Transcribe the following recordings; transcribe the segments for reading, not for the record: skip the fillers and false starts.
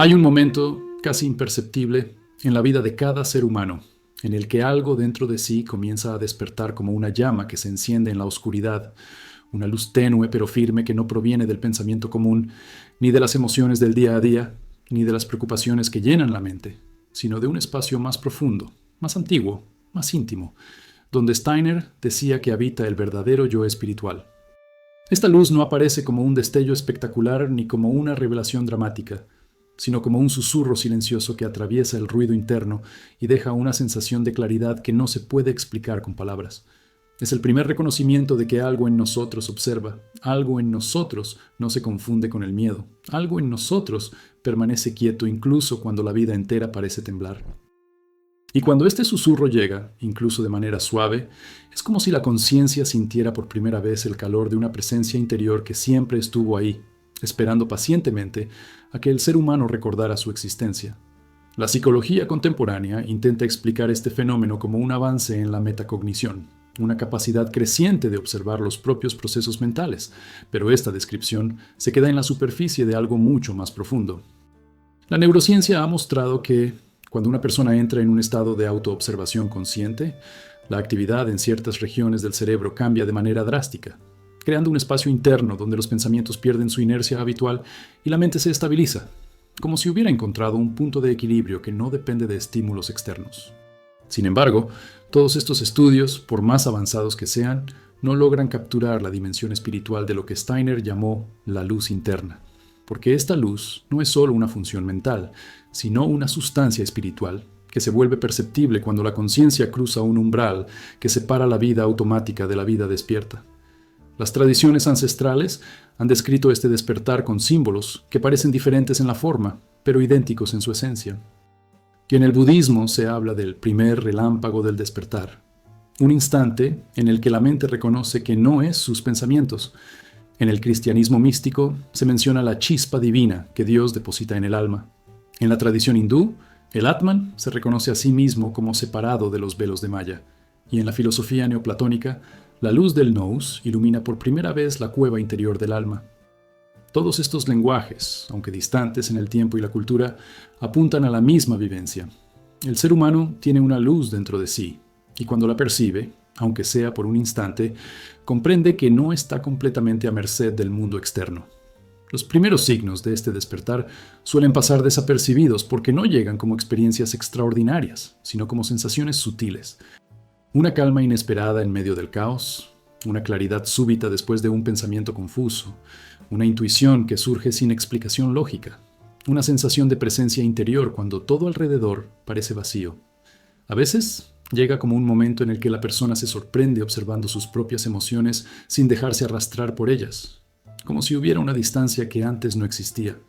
Hay un momento casi imperceptible en la vida de cada ser humano en el que algo dentro de sí comienza a despertar como una llama que se enciende en la oscuridad, una luz tenue pero firme que no proviene del pensamiento común, ni de las emociones del día a día, ni de las preocupaciones que llenan la mente, sino de un espacio más profundo, más antiguo, más íntimo, donde Steiner decía que habita el verdadero yo espiritual. Esta luz no aparece como un destello espectacular ni como una revelación dramática, sino como un susurro silencioso que atraviesa el ruido interno y deja una sensación de claridad que no se puede explicar con palabras. Es el primer reconocimiento de que algo en nosotros observa, algo en nosotros no se confunde con el miedo, algo en nosotros permanece quieto incluso cuando la vida entera parece temblar. Y cuando este susurro llega, incluso de manera suave, es como si la conciencia sintiera por primera vez el calor de una presencia interior que siempre estuvo ahí, esperando pacientemente a que el ser humano recordara su existencia. La psicología contemporánea intenta explicar este fenómeno como un avance en la metacognición, una capacidad creciente de observar los propios procesos mentales, pero esta descripción se queda en la superficie de algo mucho más profundo. La neurociencia ha mostrado que, cuando una persona entra en un estado de autoobservación consciente, la actividad en ciertas regiones del cerebro cambia de manera drástica, creando un espacio interno donde los pensamientos pierden su inercia habitual y la mente se estabiliza, como si hubiera encontrado un punto de equilibrio que no depende de estímulos externos. Sin embargo, todos estos estudios, por más avanzados que sean, no logran capturar la dimensión espiritual de lo que Steiner llamó la luz interna, porque esta luz no es solo una función mental, sino una sustancia espiritual que se vuelve perceptible cuando la conciencia cruza un umbral que separa la vida automática de la vida despierta. Las tradiciones ancestrales han descrito este despertar con símbolos que parecen diferentes en la forma, pero idénticos en su esencia. Y en el budismo se habla del primer relámpago del despertar, un instante en el que la mente reconoce que no es sus pensamientos. En el cristianismo místico se menciona la chispa divina que Dios deposita en el alma. En la tradición hindú, el Atman se reconoce a sí mismo como separado de los velos de Maya. Y en la filosofía neoplatónica, la luz del nous ilumina por primera vez la cueva interior del alma. Todos estos lenguajes, aunque distantes en el tiempo y la cultura, apuntan a la misma vivencia. El ser humano tiene una luz dentro de sí, y cuando la percibe, aunque sea por un instante, comprende que no está completamente a merced del mundo externo. Los primeros signos de este despertar suelen pasar desapercibidos porque no llegan como experiencias extraordinarias, sino como sensaciones sutiles. Una calma inesperada en medio del caos, una claridad súbita después de un pensamiento confuso, una intuición que surge sin explicación lógica, una sensación de presencia interior cuando todo alrededor parece vacío. A veces llega como un momento en el que la persona se sorprende observando sus propias emociones sin dejarse arrastrar por ellas, como si hubiera una distancia que antes no existía.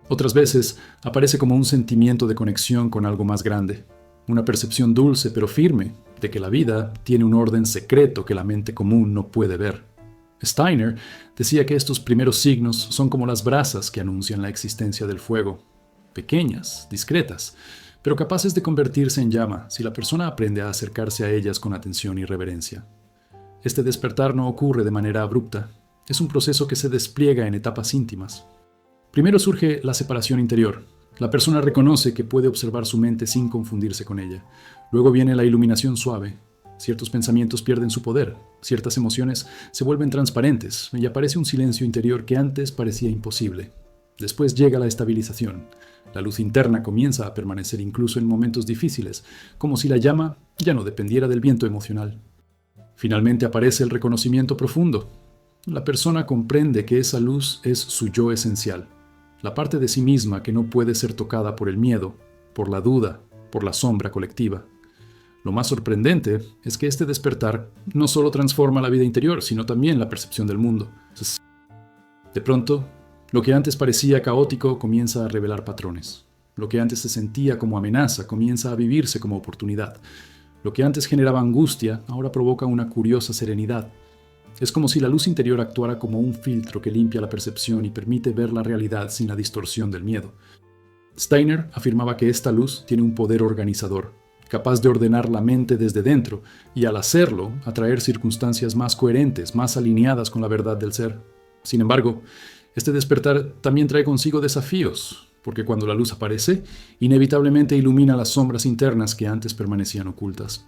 Otras veces aparece como un sentimiento de conexión con algo más grande, una percepción dulce pero firme de que la vida tiene un orden secreto que la mente común no puede ver. Steiner decía que estos primeros signos son como las brasas que anuncian la existencia del fuego, pequeñas, discretas, pero capaces de convertirse en llama si la persona aprende a acercarse a ellas con atención y reverencia. Este despertar no ocurre de manera abrupta, es un proceso que se despliega en etapas íntimas. Primero surge la separación interior. La persona reconoce que puede observar su mente sin confundirse con ella. Luego viene la iluminación suave. Ciertos pensamientos pierden su poder, ciertas emociones se vuelven transparentes y aparece un silencio interior que antes parecía imposible. Después llega la estabilización. La luz interna comienza a permanecer incluso en momentos difíciles, como si la llama ya no dependiera del viento emocional. Finalmente aparece el reconocimiento profundo. La persona comprende que esa luz es su yo esencial, la parte de sí misma que no puede ser tocada por el miedo, por la duda, por la sombra colectiva. Lo más sorprendente es que este despertar no solo transforma la vida interior, sino también la percepción del mundo. De pronto, lo que antes parecía caótico comienza a revelar patrones. Lo que antes se sentía como amenaza comienza a vivirse como oportunidad. Lo que antes generaba angustia ahora provoca una curiosa serenidad. Es como si la luz interior actuara como un filtro que limpia la percepción y permite ver la realidad sin la distorsión del miedo. Steiner afirmaba que esta luz tiene un poder organizador, capaz de ordenar la mente desde dentro y, al hacerlo, atraer circunstancias más coherentes, más alineadas con la verdad del ser. Sin embargo, este despertar también trae consigo desafíos. porque cuando la luz aparece, inevitablemente ilumina las sombras internas que antes permanecían ocultas.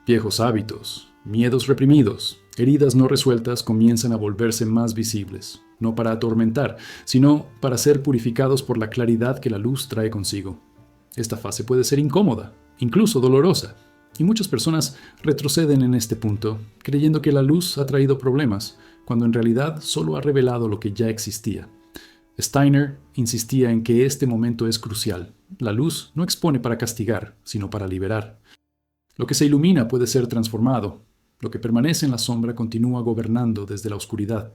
Viejos hábitos, miedos reprimidos, heridas no resueltas comienzan a volverse más visibles, no para atormentar, sino para ser purificados por la claridad que la luz trae consigo. Esta fase puede ser incómoda, incluso dolorosa, y muchas personas retroceden en este punto, creyendo que la luz ha traído problemas, cuando en realidad solo ha revelado lo que ya existía. Steiner insistía en que este momento es crucial. La luz no expone para castigar, sino para liberar. Lo que se ilumina puede ser transformado. Lo que permanece en la sombra continúa gobernando desde la oscuridad.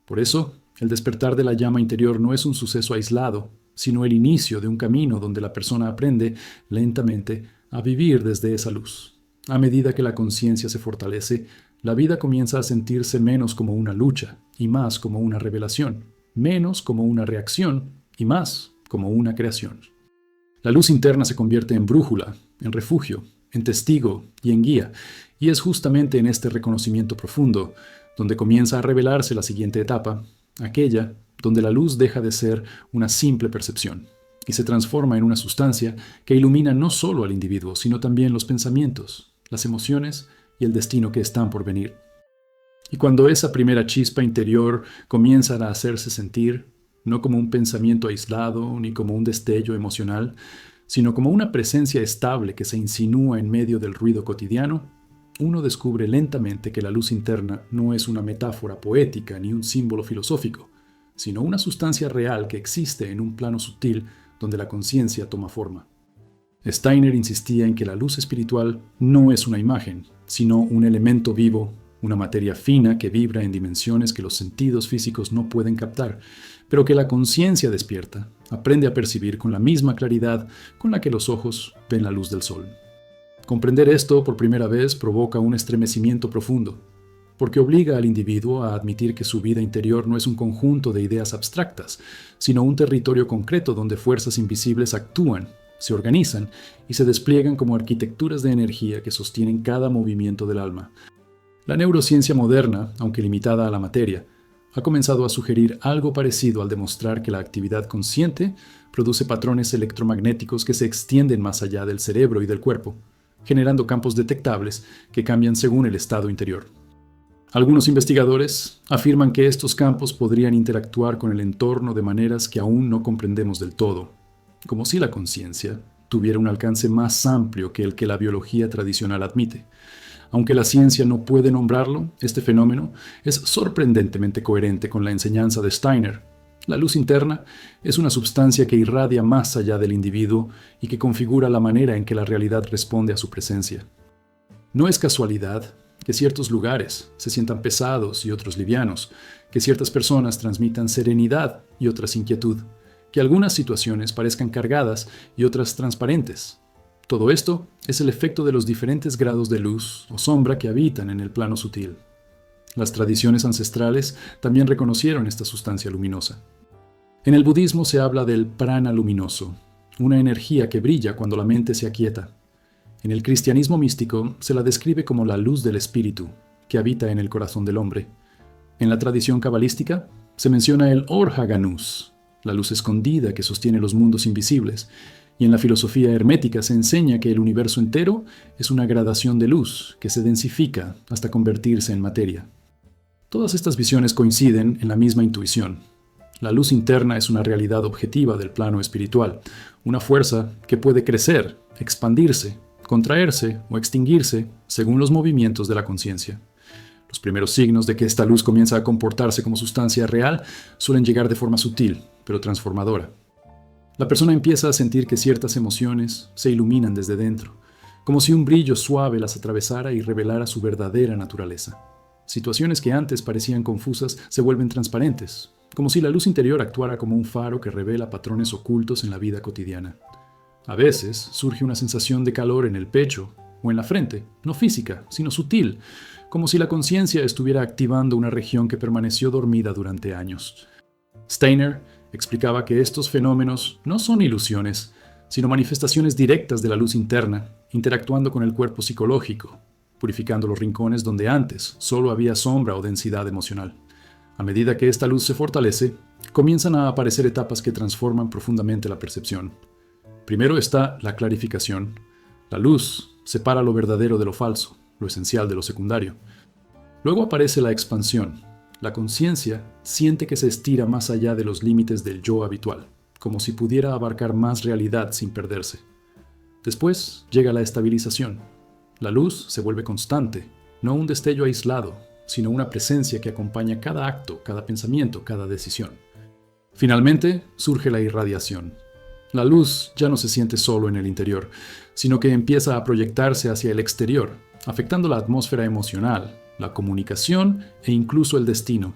Por eso, el despertar de la llama interior no es un suceso aislado, sino el inicio de un camino donde la persona aprende, lentamente, a vivir desde esa luz. A medida que la conciencia se fortalece, la vida comienza a sentirse menos como una lucha y más como una revelación, menos como una reacción y más como una creación. La luz interna se convierte en brújula, en refugio, en testigo y en guía, y es justamente en este reconocimiento profundo donde comienza a revelarse la siguiente etapa, aquella donde la luz deja de ser una simple percepción y se transforma en una sustancia que ilumina no solo al individuo, sino también los pensamientos, las emociones y el destino que están por venir. Y cuando esa primera chispa interior comienza a hacerse sentir, no como un pensamiento aislado ni como un destello emocional, sino como una presencia estable que se insinúa en medio del ruido cotidiano, uno descubre lentamente que la luz interna no es una metáfora poética ni un símbolo filosófico, sino una sustancia real que existe en un plano sutil donde la conciencia toma forma. Steiner insistía en que la luz espiritual no es una imagen, sino un elemento vivo, una materia fina que vibra en dimensiones que los sentidos físicos no pueden captar, pero que la conciencia despierta aprende a percibir con la misma claridad con la que los ojos ven la luz del sol. Comprender esto por primera vez provoca un estremecimiento profundo, porque obliga al individuo a admitir que su vida interior no es un conjunto de ideas abstractas, sino un territorio concreto donde fuerzas invisibles actúan, se organizan y se despliegan como arquitecturas de energía que sostienen cada movimiento del alma. La neurociencia moderna, aunque limitada a la materia, ha comenzado a sugerir algo parecido al demostrar que la actividad consciente produce patrones electromagnéticos que se extienden más allá del cerebro y del cuerpo, generando campos detectables que cambian según el estado interior. Algunos investigadores afirman que estos campos podrían interactuar con el entorno de maneras que aún no comprendemos del todo, como si la conciencia tuviera un alcance más amplio que el que la biología tradicional admite. Aunque la ciencia no puede nombrarlo, este fenómeno es sorprendentemente coherente con la enseñanza de Steiner. La luz interna es una sustancia que irradia más allá del individuo y que configura la manera en que la realidad responde a su presencia. No es casualidad que ciertos lugares se sientan pesados y otros livianos, que ciertas personas transmitan serenidad y otras inquietud, que algunas situaciones parezcan cargadas y otras transparentes. Todo esto es el efecto de los diferentes grados de luz o sombra que habitan en el plano sutil. Las tradiciones ancestrales también reconocieron esta sustancia luminosa. En el budismo se habla del prana luminoso, una energía que brilla cuando la mente se aquieta. En el cristianismo místico se la describe como la luz del espíritu, que habita en el corazón del hombre. En la tradición cabalística se menciona el Or HaGanuz, la luz escondida que sostiene los mundos invisibles, y en la filosofía hermética se enseña que el universo entero es una gradación de luz que se densifica hasta convertirse en materia. Todas estas visiones coinciden en la misma intuición. La luz interna es una realidad objetiva del plano espiritual, una fuerza que puede crecer, expandirse, contraerse o extinguirse según los movimientos de la conciencia. Los primeros signos de que esta luz comienza a comportarse como sustancia real suelen llegar de forma sutil, pero transformadora. La persona empieza a sentir que ciertas emociones se iluminan desde dentro, como si un brillo suave las atravesara y revelara su verdadera naturaleza. Situaciones que antes parecían confusas se vuelven transparentes, como si la luz interior actuara como un faro que revela patrones ocultos en la vida cotidiana. A veces surge una sensación de calor en el pecho o en la frente, no física, sino sutil, como si la conciencia estuviera activando una región que permaneció dormida durante años. Steiner explicaba que estos fenómenos no son ilusiones, sino manifestaciones directas de la luz interna, interactuando con el cuerpo psicológico, purificando los rincones donde antes solo había sombra o densidad emocional. A medida que esta luz se fortalece, comienzan a aparecer etapas que transforman profundamente la percepción. Primero está la clarificación. La luz separa lo verdadero de lo falso, lo esencial de lo secundario. Luego aparece la expansión. La conciencia siente que se estira más allá de los límites del yo habitual, como si pudiera abarcar más realidad sin perderse. Después llega la estabilización. La luz se vuelve constante, no un destello aislado, sino una presencia que acompaña cada acto, cada pensamiento, cada decisión. Finalmente, surge la irradiación. La luz ya no se siente solo en el interior, sino que empieza a proyectarse hacia el exterior, afectando la atmósfera emocional, la comunicación e incluso el destino.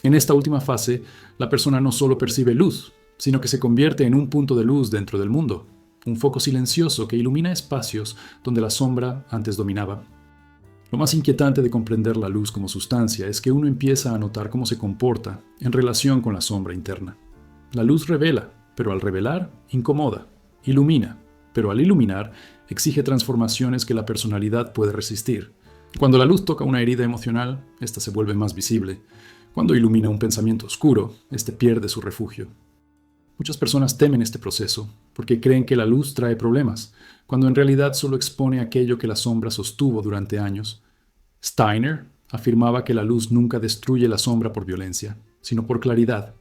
En esta última fase, la persona no solo percibe luz, sino que se convierte en un punto de luz dentro del mundo, un foco silencioso que ilumina espacios donde la sombra antes dominaba. Lo más inquietante de comprender la luz como sustancia es que uno empieza a notar cómo se comporta en relación con la sombra interna. La luz revela, pero al revelar, incomoda, ilumina, pero al iluminar, exige transformaciones que la personalidad puede resistir. Cuando la luz toca una herida emocional, ésta se vuelve más visible. Cuando ilumina un pensamiento oscuro, éste pierde su refugio. Muchas personas temen este proceso porque creen que la luz trae problemas, cuando en realidad solo expone aquello que la sombra sostuvo durante años. Steiner afirmaba que la luz nunca destruye la sombra por violencia, sino por claridad.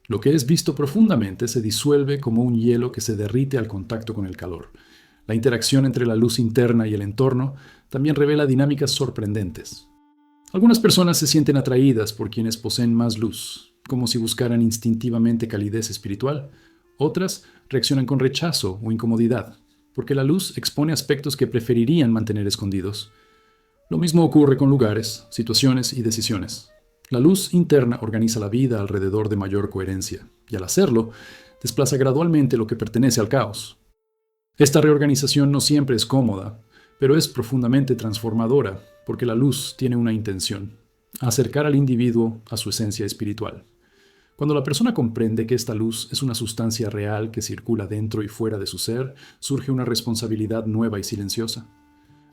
Lo que es visto profundamente se disuelve como un hielo que se derrite al contacto con el calor. La interacción entre la luz interna y el entorno también revela dinámicas sorprendentes. Algunas personas se sienten atraídas por quienes poseen más luz, como si buscaran instintivamente calidez espiritual. Otras reaccionan con rechazo o incomodidad, porque la luz expone aspectos que preferirían mantener escondidos. Lo mismo ocurre con lugares, situaciones y decisiones. La luz interna organiza la vida alrededor de mayor coherencia, y al hacerlo, desplaza gradualmente lo que pertenece al caos. Esta reorganización no siempre es cómoda, pero es profundamente transformadora, porque la luz tiene una intención: acercar al individuo a su esencia espiritual. Cuando la persona comprende que esta luz es una sustancia real que circula dentro y fuera de su ser, surge una responsabilidad nueva y silenciosa.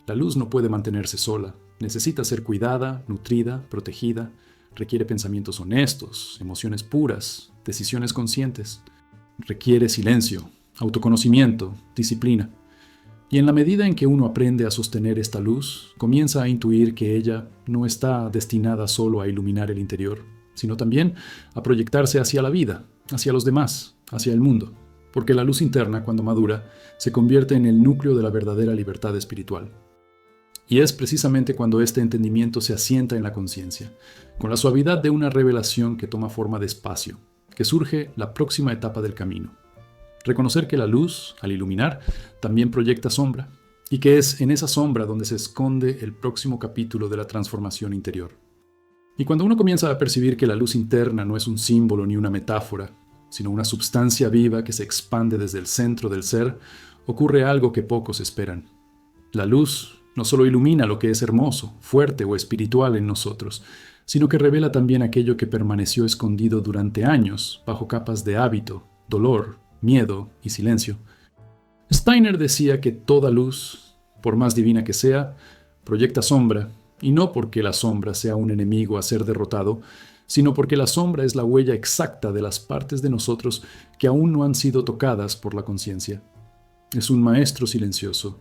La luz no puede mantenerse sola, necesita ser cuidada, nutrida, protegida, requiere pensamientos honestos, emociones puras, decisiones conscientes. Requiere silencio, autoconocimiento, disciplina. Y en la medida en que uno aprende a sostener esta luz, comienza a intuir que ella no está destinada solo a iluminar el interior, sino también a proyectarse hacia la vida, hacia los demás, hacia el mundo. Porque la luz interna, cuando madura, se convierte en el núcleo de la verdadera libertad espiritual. Y es precisamente cuando este entendimiento se asienta en la conciencia, con la suavidad de una revelación que toma forma de espacio, que surge la próxima etapa del camino. Reconocer que la luz, al iluminar, también proyecta sombra, y que es en esa sombra donde se esconde el próximo capítulo de la transformación interior. Y cuando uno comienza a percibir que la luz interna no es un símbolo ni una metáfora, sino una substancia viva que se expande desde el centro del ser, ocurre algo que pocos esperan. La luz no solo ilumina lo que es hermoso, fuerte o espiritual en nosotros, sino que revela también aquello que permaneció escondido durante años bajo capas de hábito, dolor, miedo y silencio. Steiner decía que toda luz, por más divina que sea, proyecta sombra, y no porque la sombra sea un enemigo a ser derrotado, sino porque la sombra es la huella exacta de las partes de nosotros que aún no han sido tocadas por la conciencia. Es un maestro silencioso,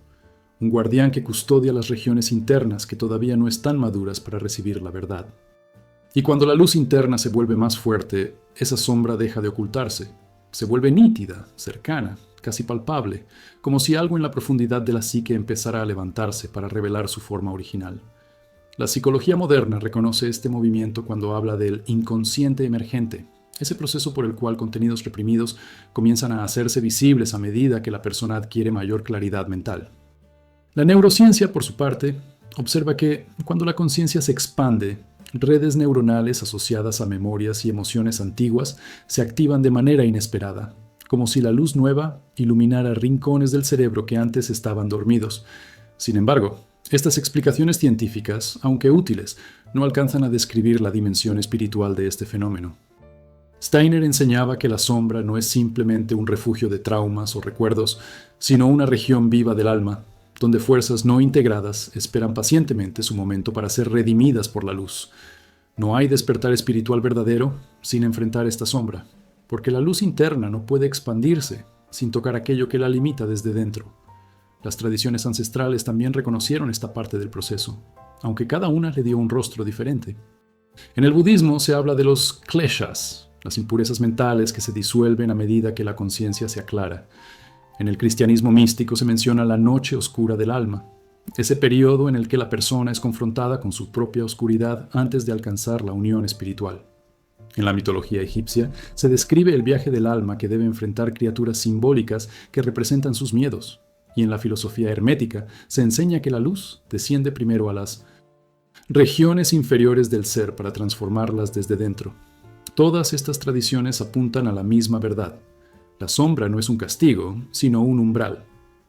un guardián que custodia las regiones internas que todavía no están maduras para recibir la verdad. Y cuando la luz interna se vuelve más fuerte, esa sombra deja de ocultarse, se vuelve nítida, cercana, casi palpable, como si algo en la profundidad de la psique empezara a levantarse para revelar su forma original. La psicología moderna reconoce este movimiento cuando habla del inconsciente emergente, ese proceso por el cual contenidos reprimidos comienzan a hacerse visibles a medida que la persona adquiere mayor claridad mental. La neurociencia, por su parte, observa que cuando la conciencia se expande, redes neuronales asociadas a memorias y emociones antiguas se activan de manera inesperada, como si la luz nueva iluminara rincones del cerebro que antes estaban dormidos. Sin embargo, estas explicaciones científicas, aunque útiles, no alcanzan a describir la dimensión espiritual de este fenómeno. Steiner enseñaba que la sombra no es simplemente un refugio de traumas o recuerdos, sino una región viva del alma, donde fuerzas no integradas esperan pacientemente su momento para ser redimidas por la luz. No hay despertar espiritual verdadero sin enfrentar esta sombra, porque la luz interna no puede expandirse sin tocar aquello que la limita desde dentro. Las tradiciones ancestrales también reconocieron esta parte del proceso, aunque cada una le dio un rostro diferente. En el budismo se habla de los kleshas, las impurezas mentales que se disuelven a medida que la conciencia se aclara. En el cristianismo místico se menciona la noche oscura del alma, ese periodo en el que la persona es confrontada con su propia oscuridad antes de alcanzar la unión espiritual. En la mitología egipcia se describe el viaje del alma que debe enfrentar criaturas simbólicas que representan sus miedos, y en la filosofía hermética se enseña que la luz desciende primero a las regiones inferiores del ser para transformarlas desde dentro. Todas estas tradiciones apuntan a la misma verdad. La sombra no es un castigo, sino un umbral.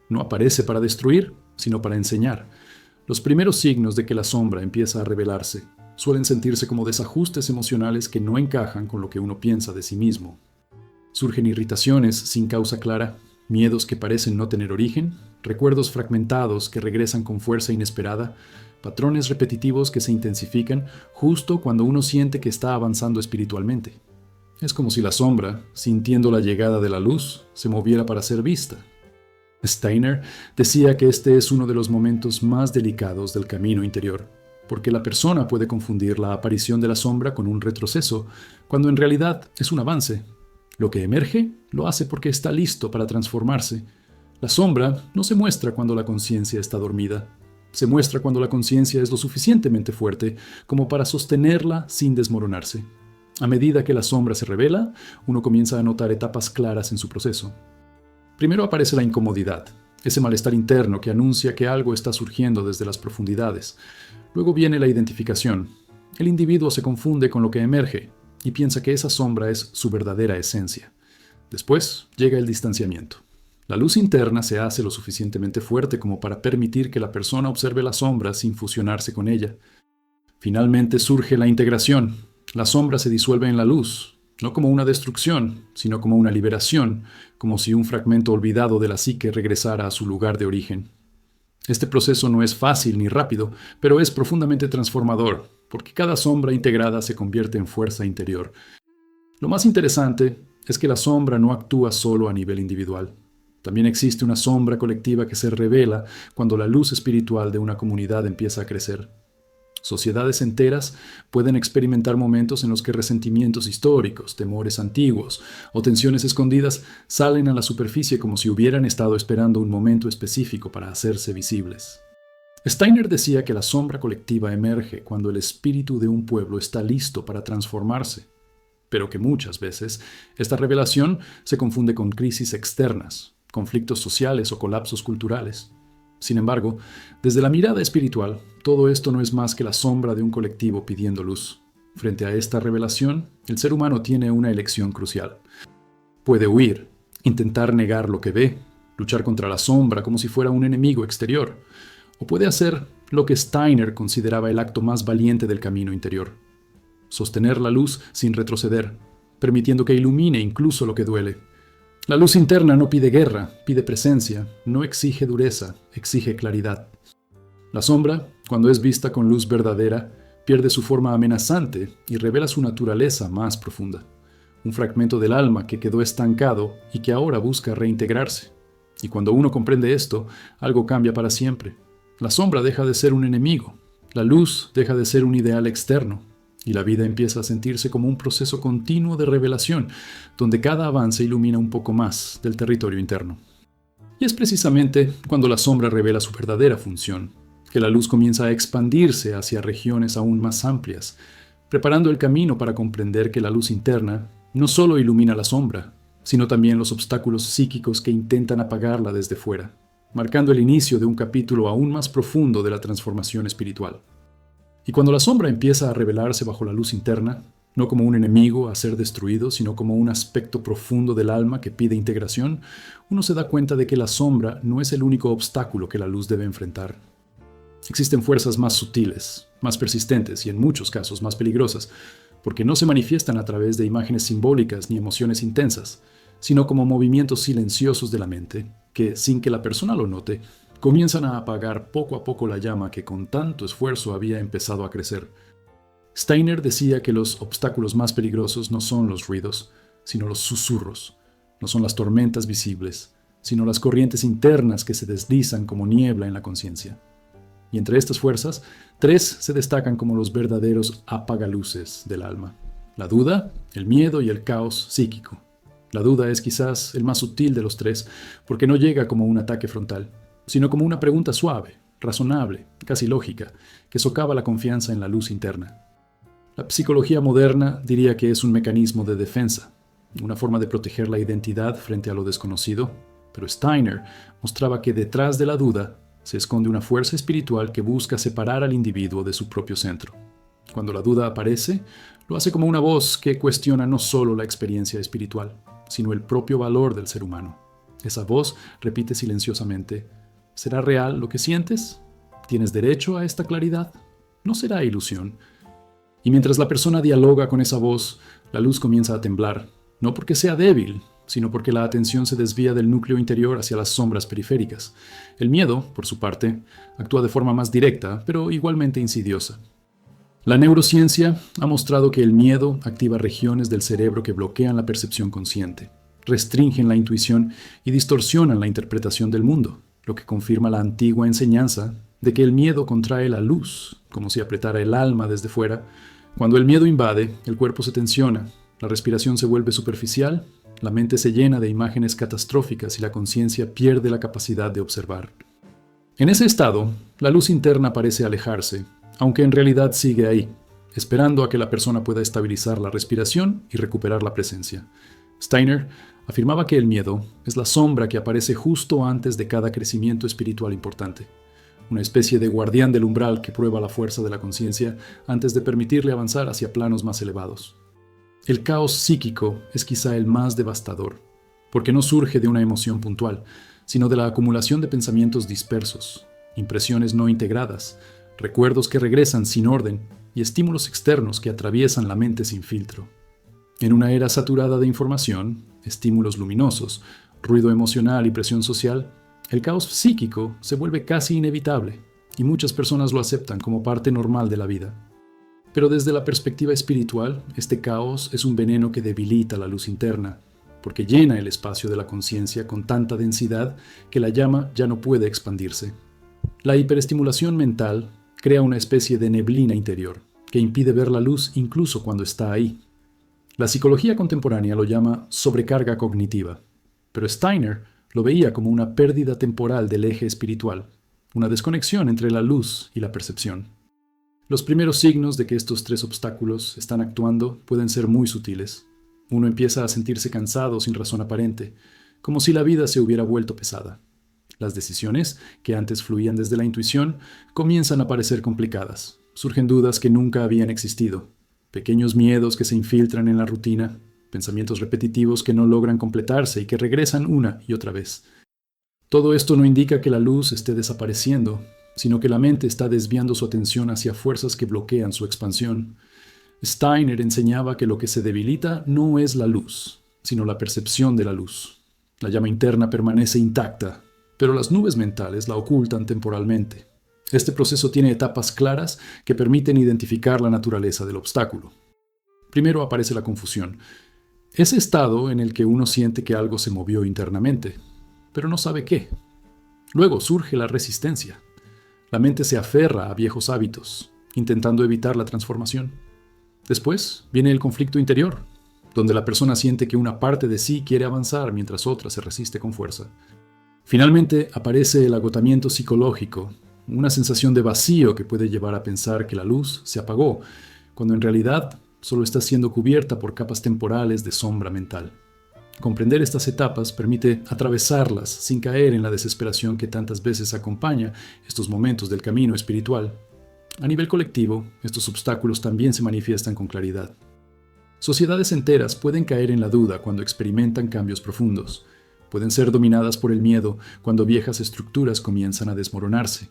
No aparece para destruir, sino para enseñar. Los primeros signos de que la sombra empieza a revelarse suelen sentirse como desajustes emocionales que no encajan con lo que uno piensa de sí mismo. Surgen irritaciones sin causa clara, miedos que parecen no tener origen, recuerdos fragmentados que regresan con fuerza inesperada, patrones repetitivos que se intensifican justo cuando uno siente que está avanzando espiritualmente. Es como si la sombra, sintiendo la llegada de la luz, se moviera para ser vista. Steiner decía que este es uno de los momentos más delicados del camino interior, porque la persona puede confundir la aparición de la sombra con un retroceso, cuando en realidad es un avance. Lo que emerge lo hace porque está listo para transformarse. La sombra no se muestra cuando la conciencia está dormida. Se muestra cuando la conciencia es lo suficientemente fuerte como para sostenerla sin desmoronarse. A medida que la sombra se revela, uno comienza a notar etapas claras en su proceso. Primero aparece la incomodidad, ese malestar interno que anuncia que algo está surgiendo desde las profundidades. Luego viene la identificación. El individuo se confunde con lo que emerge y piensa que esa sombra es su verdadera esencia. Después llega el distanciamiento. La luz interna se hace lo suficientemente fuerte como para permitir que la persona observe la sombra sin fusionarse con ella. Finalmente surge la integración. La sombra se disuelve en la luz, no como una destrucción, sino como una liberación, como si un fragmento olvidado de la psique regresara a su lugar de origen. Este proceso no es fácil ni rápido, pero es profundamente transformador, porque cada sombra integrada se convierte en fuerza interior. Lo más interesante es que la sombra no actúa solo a nivel individual. También existe una sombra colectiva que se revela cuando la luz espiritual de una comunidad empieza a crecer. Sociedades enteras pueden experimentar momentos en los que resentimientos históricos, temores antiguos o tensiones escondidas salen a la superficie como si hubieran estado esperando un momento específico para hacerse visibles. Steiner decía que la sombra colectiva emerge cuando el espíritu de un pueblo está listo para transformarse, pero que muchas veces esta revelación se confunde con crisis externas, conflictos sociales o colapsos culturales. Sin embargo, desde la mirada espiritual, todo esto no es más que la sombra de un colectivo pidiendo luz. Frente a esta revelación, el ser humano tiene una elección crucial. Puede huir, intentar negar lo que ve, luchar contra la sombra como si fuera un enemigo exterior, o puede hacer lo que Steiner consideraba el acto más valiente del camino interior: sostener la luz sin retroceder, permitiendo que ilumine incluso lo que duele. La luz interna no pide guerra, pide presencia, no exige dureza, exige claridad. La sombra, cuando es vista con luz verdadera, pierde su forma amenazante y revela su naturaleza más profunda. Un fragmento del alma que quedó estancado y que ahora busca reintegrarse. Y cuando uno comprende esto, algo cambia para siempre. La sombra deja de ser un enemigo, la luz deja de ser un ideal externo, y la vida empieza a sentirse como un proceso continuo de revelación, donde cada avance ilumina un poco más del territorio interno. Y es precisamente cuando la sombra revela su verdadera función, que la luz comienza a expandirse hacia regiones aún más amplias, preparando el camino para comprender que la luz interna no solo ilumina la sombra, sino también los obstáculos psíquicos que intentan apagarla desde fuera, marcando el inicio de un capítulo aún más profundo de la transformación espiritual. Y cuando la sombra empieza a revelarse bajo la luz interna, no como un enemigo a ser destruido, sino como un aspecto profundo del alma que pide integración, uno se da cuenta de que la sombra no es el único obstáculo que la luz debe enfrentar. Existen fuerzas más sutiles, más persistentes y en muchos casos más peligrosas, porque no se manifiestan a través de imágenes simbólicas ni emociones intensas, sino como movimientos silenciosos de la mente, que, sin que la persona lo note, comienzan a apagar poco a poco la llama que con tanto esfuerzo había empezado a crecer. Steiner decía que los obstáculos más peligrosos no son los ruidos, sino los susurros. No son las tormentas visibles, sino las corrientes internas que se deslizan como niebla en la conciencia. Y entre estas fuerzas, 3 se destacan como los verdaderos apagaluces del alma: la duda, el miedo y el caos psíquico. La duda es quizás el más sutil de los 3, porque no llega como un ataque frontal, sino como una pregunta suave, razonable, casi lógica, que socava la confianza en la luz interna. La psicología moderna diría que es un mecanismo de defensa, una forma de proteger la identidad frente a lo desconocido, pero Steiner mostraba que detrás de la duda se esconde una fuerza espiritual que busca separar al individuo de su propio centro. Cuando la duda aparece, lo hace como una voz que cuestiona no solo la experiencia espiritual, sino el propio valor del ser humano. Esa voz repite silenciosamente: ¿será real lo que sientes? ¿Tienes derecho a esta claridad? ¿No será ilusión? Y mientras la persona dialoga con esa voz, la luz comienza a temblar, no porque sea débil, sino porque la atención se desvía del núcleo interior hacia las sombras periféricas. El miedo, por su parte, actúa de forma más directa, pero igualmente insidiosa. La neurociencia ha mostrado que el miedo activa regiones del cerebro que bloquean la percepción consciente, restringen la intuición y distorsionan la interpretación del mundo, lo que confirma la antigua enseñanza de que el miedo contrae la luz, como si apretara el alma desde fuera. Cuando el miedo invade, el cuerpo se tensiona, la respiración se vuelve superficial, la mente se llena de imágenes catastróficas y la conciencia pierde la capacidad de observar. En ese estado, la luz interna parece alejarse, aunque en realidad sigue ahí, esperando a que la persona pueda estabilizar la respiración y recuperar la presencia. Steiner afirmaba que el miedo es la sombra que aparece justo antes de cada crecimiento espiritual importante, una especie de guardián del umbral que prueba la fuerza de la conciencia antes de permitirle avanzar hacia planos más elevados. El caos psíquico es quizá el más devastador, porque no surge de una emoción puntual, sino de la acumulación de pensamientos dispersos, impresiones no integradas, recuerdos que regresan sin orden y estímulos externos que atraviesan la mente sin filtro. En una era saturada de información, estímulos luminosos, ruido emocional y presión social, el caos psíquico se vuelve casi inevitable y muchas personas lo aceptan como parte normal de la vida. Pero desde la perspectiva espiritual, este caos es un veneno que debilita la luz interna, porque llena el espacio de la conciencia con tanta densidad que la llama ya no puede expandirse. La hiperestimulación mental crea una especie de neblina interior que impide ver la luz incluso cuando está ahí. La psicología contemporánea lo llama sobrecarga cognitiva, pero Steiner lo veía como una pérdida temporal del eje espiritual, una desconexión entre la luz y la percepción. Los primeros signos de que estos 3 obstáculos están actuando pueden ser muy sutiles. Uno empieza a sentirse cansado sin razón aparente, como si la vida se hubiera vuelto pesada. Las decisiones, que antes fluían desde la intuición, comienzan a parecer complicadas. Surgen dudas que nunca habían existido, pequeños miedos que se infiltran en la rutina, pensamientos repetitivos que no logran completarse y que regresan una y otra vez. Todo esto no indica que la luz esté desapareciendo, sino que la mente está desviando su atención hacia fuerzas que bloquean su expansión. Steiner enseñaba que lo que se debilita no es la luz, sino la percepción de la luz. La llama interna permanece intacta, pero las nubes mentales la ocultan temporalmente. Este proceso tiene etapas claras que permiten identificar la naturaleza del obstáculo. Primero aparece la confusión, ese estado en el que uno siente que algo se movió internamente, pero no sabe qué. Luego surge la resistencia. La mente se aferra a viejos hábitos, intentando evitar la transformación. Después viene el conflicto interior, donde la persona siente que una parte de sí quiere avanzar mientras otra se resiste con fuerza. Finalmente aparece el agotamiento psicológico, una sensación de vacío que puede llevar a pensar que la luz se apagó, cuando en realidad solo está siendo cubierta por capas temporales de sombra mental. Comprender estas etapas permite atravesarlas sin caer en la desesperación que tantas veces acompaña estos momentos del camino espiritual. A nivel colectivo, estos obstáculos también se manifiestan con claridad. Sociedades enteras pueden caer en la duda cuando experimentan cambios profundos. Pueden ser dominadas por el miedo cuando viejas estructuras comienzan a desmoronarse.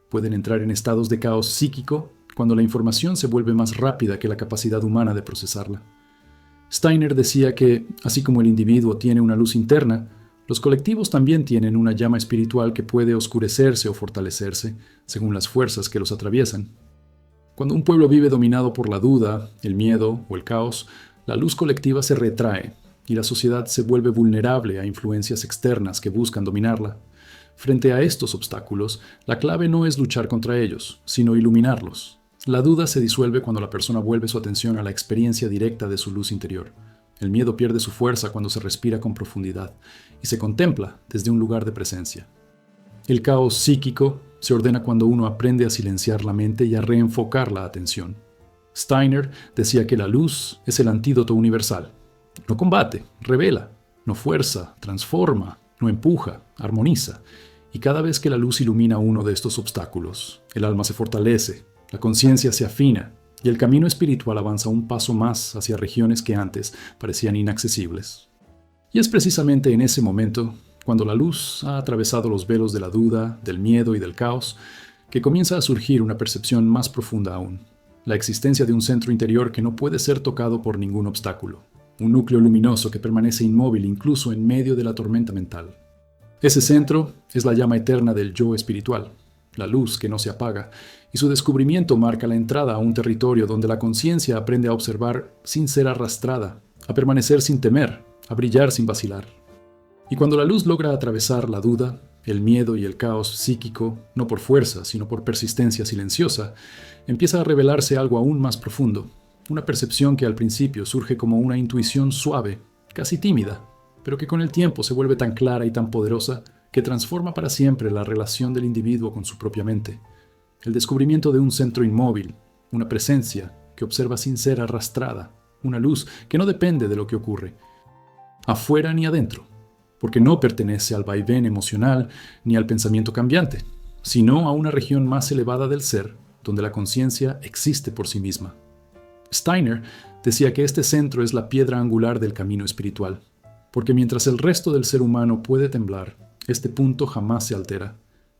Pueden entrar en estados de caos psíquico cuando la información se vuelve más rápida que la capacidad humana de procesarla. Steiner decía que, así como el individuo tiene una luz interna, los colectivos también tienen una llama espiritual que puede oscurecerse o fortalecerse según las fuerzas que los atraviesan. Cuando un pueblo vive dominado por la duda, el miedo o el caos, la luz colectiva se retrae y la sociedad se vuelve vulnerable a influencias externas que buscan dominarla. Frente a estos obstáculos, la clave no es luchar contra ellos, sino iluminarlos. La duda se disuelve cuando la persona vuelve su atención a la experiencia directa de su luz interior. El miedo pierde su fuerza cuando se respira con profundidad y se contempla desde un lugar de presencia. El caos psíquico se ordena cuando uno aprende a silenciar la mente y a reenfocar la atención. Steiner decía que la luz es el antídoto universal. No combate, revela, no fuerza, transforma, no empuja, armoniza. Y cada vez que la luz ilumina uno de estos obstáculos, el alma se fortalece, la conciencia se afina y el camino espiritual avanza un paso más hacia regiones que antes parecían inaccesibles. Y es precisamente en ese momento, cuando la luz ha atravesado los velos de la duda, del miedo y del caos, que comienza a surgir una percepción más profunda aún, la existencia de un centro interior que no puede ser tocado por ningún obstáculo, un núcleo luminoso que permanece inmóvil incluso en medio de la tormenta mental. Ese centro es la llama eterna del yo espiritual, la luz que no se apaga, y su descubrimiento marca la entrada a un territorio donde la conciencia aprende a observar sin ser arrastrada, a permanecer sin temer, a brillar sin vacilar. Y cuando la luz logra atravesar la duda, el miedo y el caos psíquico, no por fuerza, sino por persistencia silenciosa, empieza a revelarse algo aún más profundo, una percepción que al principio surge como una intuición suave, casi tímida, pero que con el tiempo se vuelve tan clara y tan poderosa que transforma para siempre la relación del individuo con su propia mente. El descubrimiento de un centro inmóvil, una presencia que observa sin ser arrastrada, una luz que no depende de lo que ocurre, afuera ni adentro, porque no pertenece al vaivén emocional ni al pensamiento cambiante, sino a una región más elevada del ser, donde la conciencia existe por sí misma. Steiner decía que este centro es la piedra angular del camino espiritual, porque mientras el resto del ser humano puede temblar, este punto jamás se altera.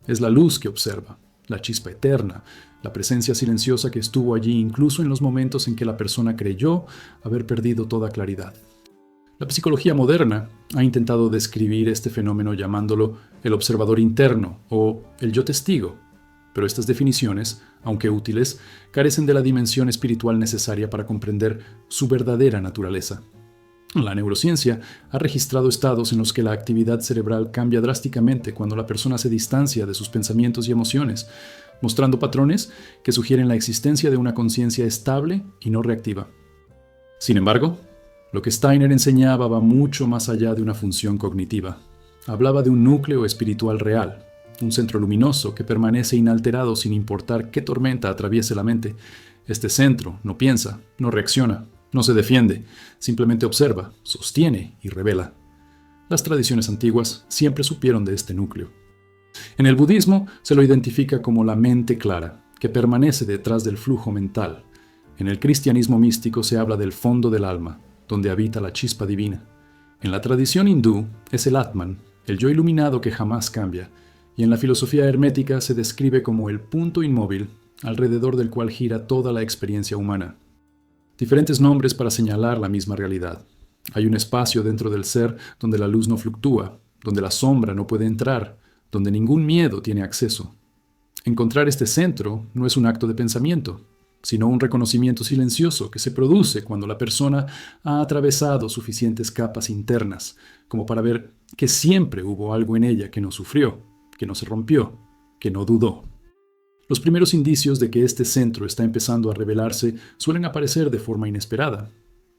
Es la luz que observa, la chispa eterna, la presencia silenciosa que estuvo allí incluso en los momentos en que la persona creyó haber perdido toda claridad. La psicología moderna ha intentado describir este fenómeno llamándolo el observador interno o el yo testigo, pero estas definiciones, aunque útiles, carecen de la dimensión espiritual necesaria para comprender su verdadera naturaleza. La neurociencia ha registrado estados en los que la actividad cerebral cambia drásticamente cuando la persona se distancia de sus pensamientos y emociones, mostrando patrones que sugieren la existencia de una conciencia estable y no reactiva. Sin embargo, lo que Steiner enseñaba va mucho más allá de una función cognitiva. Hablaba de un núcleo espiritual real, un centro luminoso que permanece inalterado sin importar qué tormenta atraviese la mente. Este centro no piensa, no reacciona, no se defiende, simplemente observa, sostiene y revela. Las tradiciones antiguas siempre supieron de este núcleo. En el budismo se lo identifica como la mente clara, que permanece detrás del flujo mental. En el cristianismo místico se habla del fondo del alma, donde habita la chispa divina. En la tradición hindú es el Atman, el yo iluminado que jamás cambia, y en la filosofía hermética se describe como el punto inmóvil alrededor del cual gira toda la experiencia humana. Diferentes nombres para señalar la misma realidad. Hay un espacio dentro del ser donde la luz no fluctúa, donde la sombra no puede entrar, donde ningún miedo tiene acceso. Encontrar este centro no es un acto de pensamiento, sino un reconocimiento silencioso que se produce cuando la persona ha atravesado suficientes capas internas, como para ver que siempre hubo algo en ella que no sufrió, que no se rompió, que no dudó. Los primeros indicios de que este centro está empezando a revelarse suelen aparecer de forma inesperada.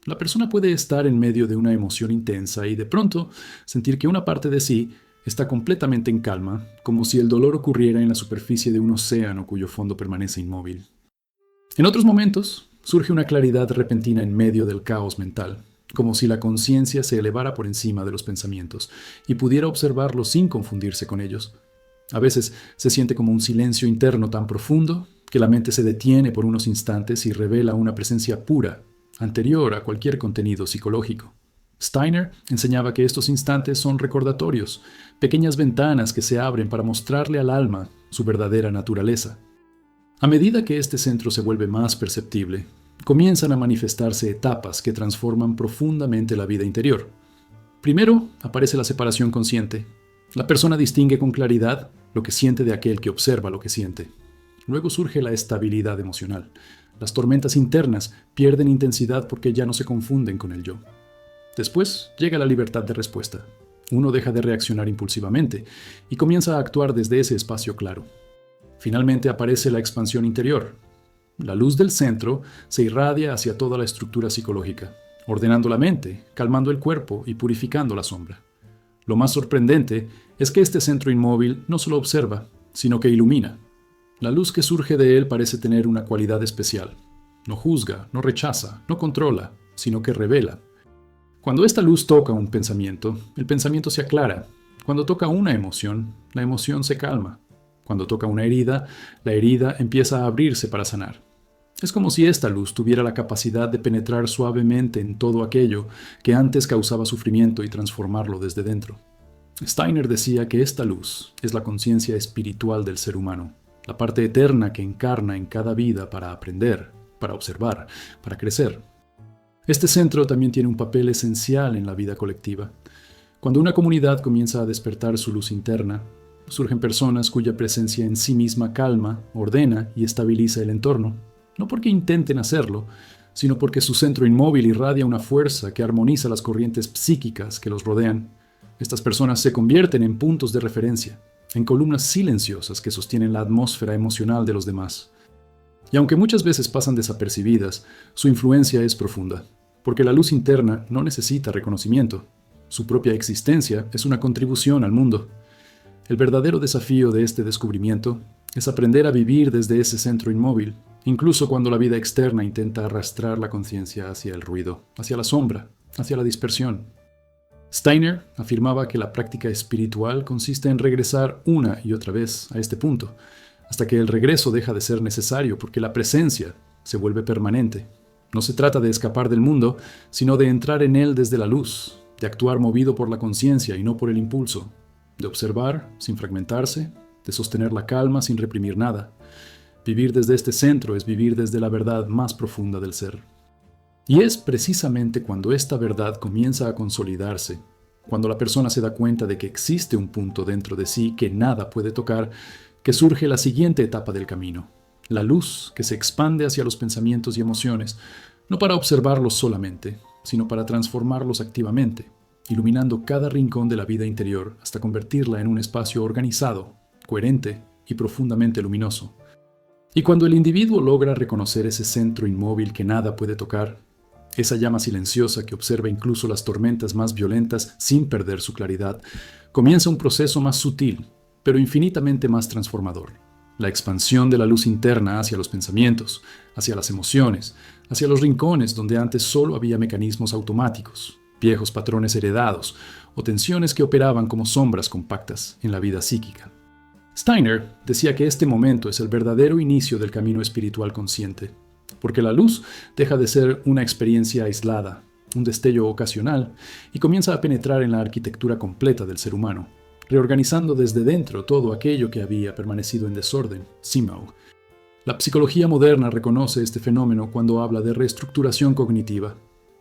La persona puede estar en medio de una emoción intensa y de pronto sentir que una parte de sí está completamente en calma, como si el dolor ocurriera en la superficie de un océano cuyo fondo permanece inmóvil. En otros momentos, surge una claridad repentina en medio del caos mental, como si la conciencia se elevara por encima de los pensamientos y pudiera observarlos sin confundirse con ellos. A veces se siente como un silencio interno tan profundo que la mente se detiene por unos instantes y revela una presencia pura, anterior a cualquier contenido psicológico. Steiner enseñaba que estos instantes son recordatorios, pequeñas ventanas que se abren para mostrarle al alma su verdadera naturaleza. A medida que este centro se vuelve más perceptible, comienzan a manifestarse etapas que transforman profundamente la vida interior. Primero aparece la separación consciente. La persona distingue con claridad lo que siente de aquel que observa lo que siente. Luego surge la estabilidad emocional. Las tormentas internas pierden intensidad porque ya no se confunden con el yo. Después llega la libertad de respuesta. Uno deja de reaccionar impulsivamente y comienza a actuar desde ese espacio claro. Finalmente aparece la expansión interior. La luz del centro se irradia hacia toda la estructura psicológica, ordenando la mente, calmando el cuerpo y purificando la sombra. Lo más sorprendente es que este centro inmóvil no solo observa, sino que ilumina. La luz que surge de él parece tener una cualidad especial. No juzga, no rechaza, no controla, sino que revela. Cuando esta luz toca un pensamiento, el pensamiento se aclara. Cuando toca una emoción, la emoción se calma. Cuando toca una herida, la herida empieza a abrirse para sanar. Es como si esta luz tuviera la capacidad de penetrar suavemente en todo aquello que antes causaba sufrimiento y transformarlo desde dentro. Steiner decía que esta luz es la conciencia espiritual del ser humano, la parte eterna que encarna en cada vida para aprender, para observar, para crecer. Este centro también tiene un papel esencial en la vida colectiva. Cuando una comunidad comienza a despertar su luz interna, surgen personas cuya presencia en sí misma calma, ordena y estabiliza el entorno, no porque intenten hacerlo, sino porque su centro inmóvil irradia una fuerza que armoniza las corrientes psíquicas que los rodean. Estas personas se convierten en puntos de referencia, en columnas silenciosas que sostienen la atmósfera emocional de los demás. Y aunque muchas veces pasan desapercibidas, su influencia es profunda, porque la luz interna no necesita reconocimiento. Su propia existencia es una contribución al mundo. El verdadero desafío de este descubrimiento es aprender a vivir desde ese centro inmóvil, incluso cuando la vida externa intenta arrastrar la conciencia hacia el ruido, hacia la sombra, hacia la dispersión. Steiner afirmaba que la práctica espiritual consiste en regresar una y otra vez a este punto, hasta que el regreso deja de ser necesario porque la presencia se vuelve permanente. No se trata de escapar del mundo, sino de entrar en él desde la luz, de actuar movido por la conciencia y no por el impulso, de observar sin fragmentarse, de sostener la calma sin reprimir nada. Vivir desde este centro es vivir desde la verdad más profunda del ser. Y es precisamente cuando esta verdad comienza a consolidarse, cuando la persona se da cuenta de que existe un punto dentro de sí que nada puede tocar, que surge la siguiente etapa del camino, la luz que se expande hacia los pensamientos y emociones, no para observarlos solamente, sino para transformarlos activamente, iluminando cada rincón de la vida interior hasta convertirla en un espacio organizado, coherente y profundamente luminoso. Y cuando el individuo logra reconocer ese centro inmóvil que nada puede tocar, esa llama silenciosa que observa incluso las tormentas más violentas sin perder su claridad, comienza un proceso más sutil, pero infinitamente más transformador. La expansión de la luz interna hacia los pensamientos, hacia las emociones, hacia los rincones donde antes solo había mecanismos automáticos, viejos patrones heredados o tensiones que operaban como sombras compactas en la vida psíquica. Steiner decía que este momento es el verdadero inicio del camino espiritual consciente, porque la luz deja de ser una experiencia aislada, un destello ocasional, y comienza a penetrar en la arquitectura completa del ser humano, reorganizando desde dentro todo aquello que había permanecido en desorden, Simao. La psicología moderna reconoce este fenómeno cuando habla de reestructuración cognitiva,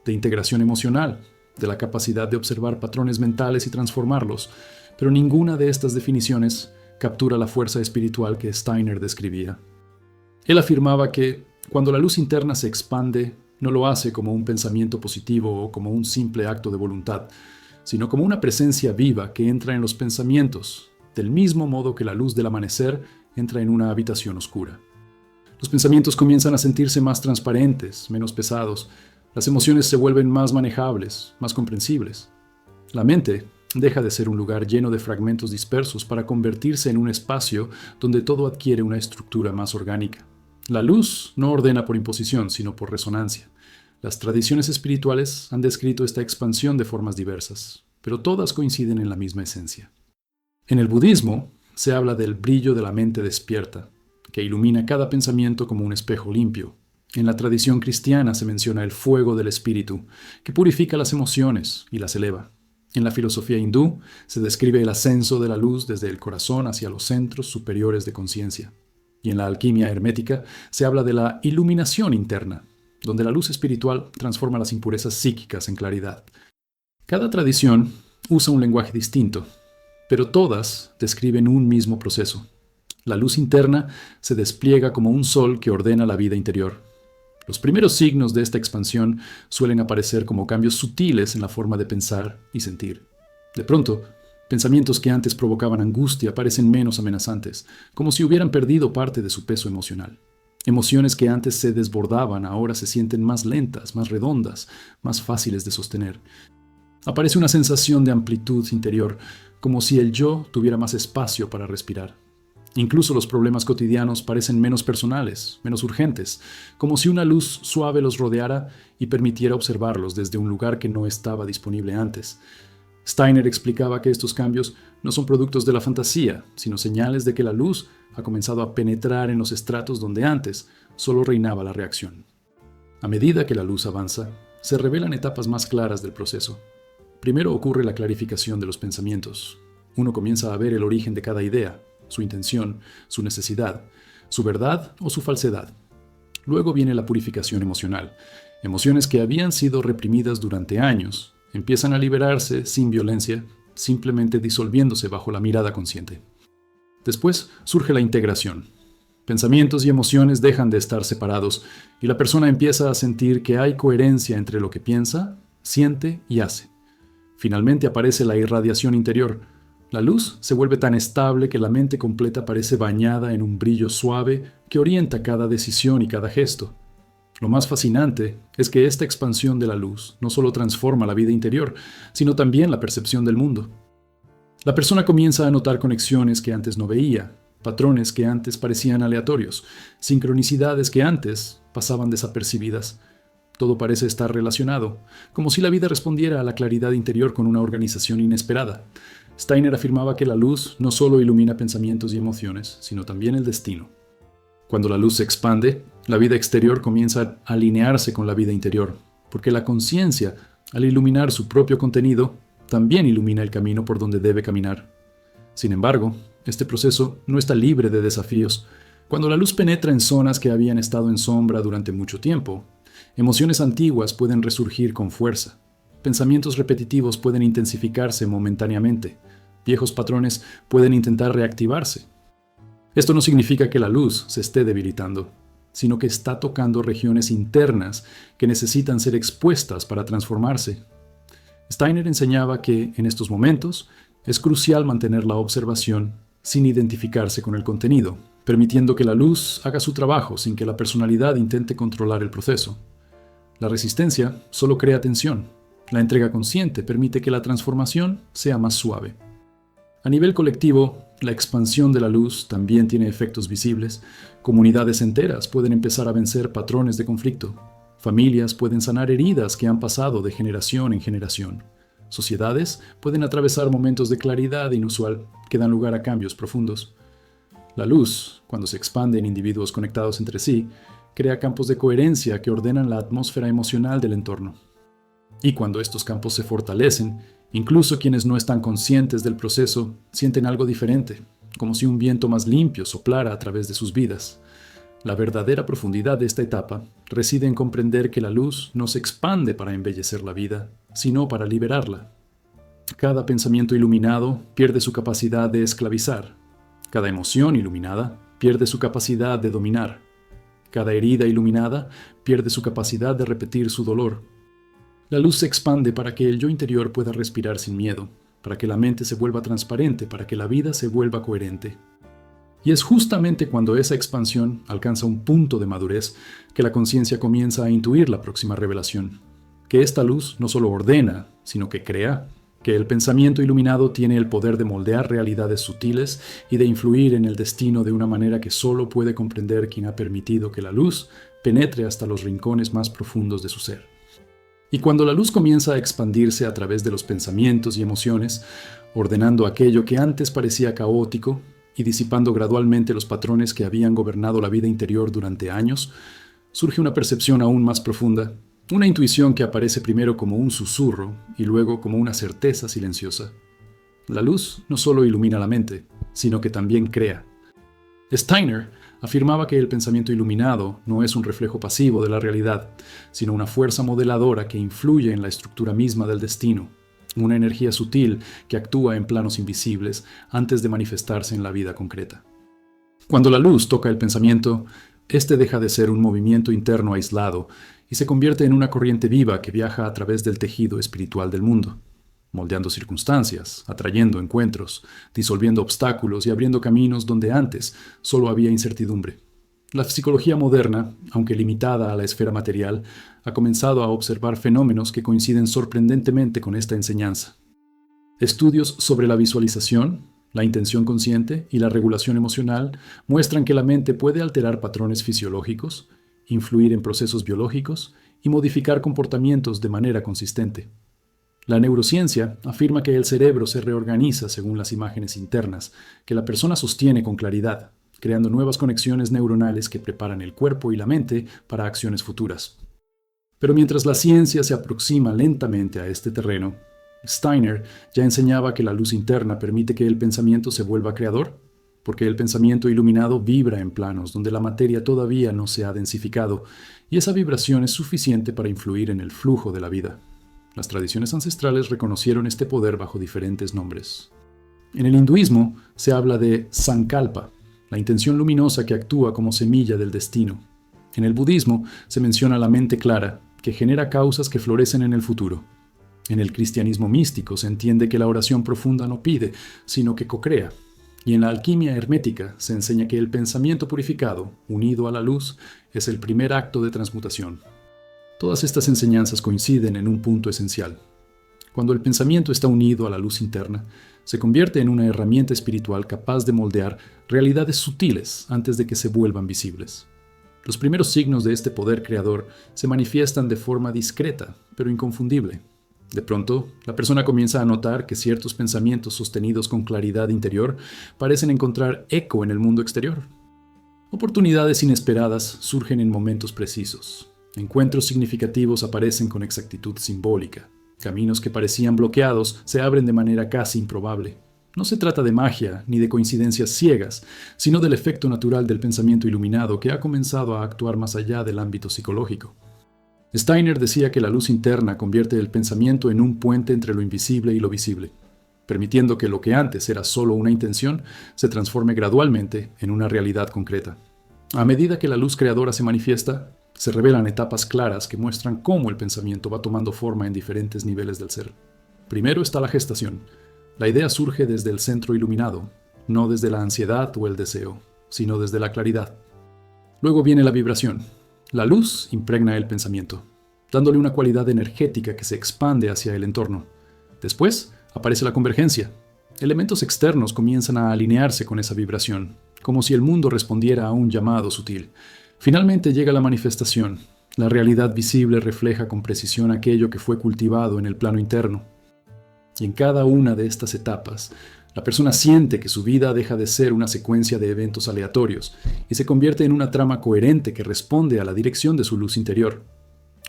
de integración emocional, de la capacidad de observar patrones mentales y transformarlos, pero ninguna de estas definiciones captura la fuerza espiritual que Steiner describía. Él afirmaba que cuando la luz interna se expande, no lo hace como un pensamiento positivo o como un simple acto de voluntad, sino como una presencia viva que entra en los pensamientos, del mismo modo que la luz del amanecer entra en una habitación oscura. Los pensamientos comienzan a sentirse más transparentes, menos pesados. Las emociones se vuelven más manejables, más comprensibles. La mente deja de ser un lugar lleno de fragmentos dispersos para convertirse en un espacio donde todo adquiere una estructura más orgánica. La luz no ordena por imposición, sino por resonancia. Las tradiciones espirituales han descrito esta expansión de formas diversas, pero todas coinciden en la misma esencia. En el budismo se habla del brillo de la mente despierta, que ilumina cada pensamiento como un espejo limpio. En la tradición cristiana se menciona el fuego del espíritu, que purifica las emociones y las eleva. En la filosofía hindú se describe el ascenso de la luz desde el corazón hacia los centros superiores de conciencia. Y en la alquimia hermética se habla de la iluminación interna, donde la luz espiritual transforma las impurezas psíquicas en claridad. Cada tradición usa un lenguaje distinto, pero todas describen un mismo proceso: La luz interna se despliega como un sol que ordena la vida interior. Los primeros signos de esta expansión suelen aparecer como cambios sutiles en la forma de pensar y sentir. De pronto, pensamientos que antes provocaban angustia parecen menos amenazantes, como si hubieran perdido parte de su peso emocional. Emociones que antes se desbordaban ahora se sienten más lentas, más redondas, más fáciles de sostener. Aparece una sensación de amplitud interior, como si el yo tuviera más espacio para respirar. Incluso los problemas cotidianos parecen menos personales, menos urgentes, como si una luz suave los rodeara y permitiera observarlos desde un lugar que no estaba disponible antes. Steiner explicaba que estos cambios no son productos de la fantasía, sino señales de que la luz ha comenzado a penetrar en los estratos donde antes solo reinaba la reacción. A medida que la luz avanza, se revelan etapas más claras del proceso. Primero ocurre la clarificación de los pensamientos. Uno comienza a ver el origen de cada idea, su intención, su necesidad, su verdad o su falsedad. Luego viene la purificación emocional. Emociones que habían sido reprimidas durante años empiezan a liberarse sin violencia, simplemente disolviéndose bajo la mirada consciente. Después surge la integración. Pensamientos y emociones dejan de estar separados y la persona empieza a sentir que hay coherencia entre lo que piensa, siente y hace. Finalmente aparece la irradiación interior. La luz se vuelve tan estable que la mente completa parece bañada en un brillo suave que orienta cada decisión y cada gesto. Lo más fascinante es que esta expansión de la luz no solo transforma la vida interior, sino también la percepción del mundo. La persona comienza a notar conexiones que antes no veía, patrones que antes parecían aleatorios, sincronicidades que antes pasaban desapercibidas. Todo parece estar relacionado, como si la vida respondiera a la claridad interior con una organización inesperada. Steiner afirmaba que la luz no solo ilumina pensamientos y emociones, sino también el destino. Cuando la luz se expande, la vida exterior comienza a alinearse con la vida interior, porque la conciencia, al iluminar su propio contenido, también ilumina el camino por donde debe caminar. Sin embargo, este proceso no está libre de desafíos. Cuando la luz penetra en zonas que habían estado en sombra durante mucho tiempo, emociones antiguas pueden resurgir con fuerza. Pensamientos repetitivos pueden intensificarse momentáneamente. Viejos patrones pueden intentar reactivarse. Esto no significa que la luz se esté debilitando, sino que está tocando regiones internas que necesitan ser expuestas para transformarse. Steiner enseñaba que, en estos momentos, es crucial mantener la observación sin identificarse con el contenido, permitiendo que la luz haga su trabajo sin que la personalidad intente controlar el proceso. La resistencia solo crea tensión. La entrega consciente permite que la transformación sea más suave. A nivel colectivo, la expansión de la luz también tiene efectos visibles. Comunidades enteras pueden empezar a vencer patrones de conflicto. Familias pueden sanar heridas que han pasado de generación en generación. Sociedades pueden atravesar momentos de claridad inusual que dan lugar a cambios profundos. La luz, cuando se expande en individuos conectados entre sí, crea campos de coherencia que ordenan la atmósfera emocional del entorno. Y cuando estos campos se fortalecen, incluso quienes no están conscientes del proceso sienten algo diferente, como si un viento más limpio soplara a través de sus vidas. La verdadera profundidad de esta etapa reside en comprender que la luz no se expande para embellecer la vida, sino para liberarla. Cada pensamiento iluminado pierde su capacidad de esclavizar. Cada emoción iluminada pierde su capacidad de dominar. Cada herida iluminada pierde su capacidad de repetir su dolor. La luz se expande para que el yo interior pueda respirar sin miedo, para que la mente se vuelva transparente, para que la vida se vuelva coherente. Y es justamente cuando esa expansión alcanza un punto de madurez que la conciencia comienza a intuir la próxima revelación. Que esta luz no solo ordena, sino que crea. Que el pensamiento iluminado tiene el poder de moldear realidades sutiles y de influir en el destino de una manera que solo puede comprender quien ha permitido que la luz penetre hasta los rincones más profundos de su ser. Y cuando la luz comienza a expandirse a través de los pensamientos y emociones, ordenando aquello que antes parecía caótico y disipando gradualmente los patrones que habían gobernado la vida interior durante años, surge una percepción aún más profunda, una intuición que aparece primero como un susurro y luego como una certeza silenciosa. La luz no solo ilumina la mente, sino que también crea. Steiner afirmaba que el pensamiento iluminado no es un reflejo pasivo de la realidad, sino una fuerza modeladora que influye en la estructura misma del destino, una energía sutil que actúa en planos invisibles antes de manifestarse en la vida concreta. Cuando la luz toca el pensamiento, este deja de ser un movimiento interno aislado y se convierte en una corriente viva que viaja a través del tejido espiritual del mundo, moldeando circunstancias, atrayendo encuentros, disolviendo obstáculos y abriendo caminos donde antes solo había incertidumbre. La psicología moderna, aunque limitada a la esfera material, ha comenzado a observar fenómenos que coinciden sorprendentemente con esta enseñanza. Estudios sobre la visualización, la intención consciente y la regulación emocional muestran que la mente puede alterar patrones fisiológicos, influir en procesos biológicos y modificar comportamientos de manera consistente. La neurociencia afirma que el cerebro se reorganiza según las imágenes internas que la persona sostiene con claridad, creando nuevas conexiones neuronales que preparan el cuerpo y la mente para acciones futuras. Pero mientras la ciencia se aproxima lentamente a este terreno, Steiner ya enseñaba que la luz interna permite que el pensamiento se vuelva creador, porque el pensamiento iluminado vibra en planos donde la materia todavía no se ha densificado, y esa vibración es suficiente para influir en el flujo de la vida. Las tradiciones ancestrales reconocieron este poder bajo diferentes nombres. En el hinduismo se habla de sankalpa, la intención luminosa que actúa como semilla del destino. En el budismo se menciona la mente clara, que genera causas que florecen en el futuro. En el cristianismo místico se entiende que la oración profunda no pide, sino que cocrea. Y en la alquimia hermética se enseña que el pensamiento purificado, unido a la luz, es el primer acto de transmutación. Todas estas enseñanzas coinciden en un punto esencial. Cuando el pensamiento está unido a la luz interna, se convierte en una herramienta espiritual capaz de moldear realidades sutiles antes de que se vuelvan visibles. Los primeros signos de este poder creador se manifiestan de forma discreta, pero inconfundible. De pronto, la persona comienza a notar que ciertos pensamientos sostenidos con claridad interior parecen encontrar eco en el mundo exterior. Oportunidades inesperadas surgen en momentos precisos. Encuentros significativos aparecen con exactitud simbólica. Caminos que parecían bloqueados se abren de manera casi improbable. No se trata de magia ni de coincidencias ciegas, sino del efecto natural del pensamiento iluminado que ha comenzado a actuar más allá del ámbito psicológico. Steiner decía que la luz interna convierte el pensamiento en un puente entre lo invisible y lo visible, permitiendo que lo que antes era solo una intención se transforme gradualmente en una realidad concreta. A medida que la luz creadora se manifiesta, se revelan etapas claras que muestran cómo el pensamiento va tomando forma en diferentes niveles del ser. Primero está la gestación. La idea surge desde el centro iluminado, no desde la ansiedad o el deseo, sino desde la claridad. Luego viene la vibración. La luz impregna el pensamiento, dándole una cualidad energética que se expande hacia el entorno. Después aparece la convergencia. Elementos externos comienzan a alinearse con esa vibración, como si el mundo respondiera a un llamado sutil. Finalmente llega la manifestación. La realidad visible refleja con precisión aquello que fue cultivado en el plano interno. Y en cada una de estas etapas, la persona siente que su vida deja de ser una secuencia de eventos aleatorios y se convierte en una trama coherente que responde a la dirección de su luz interior.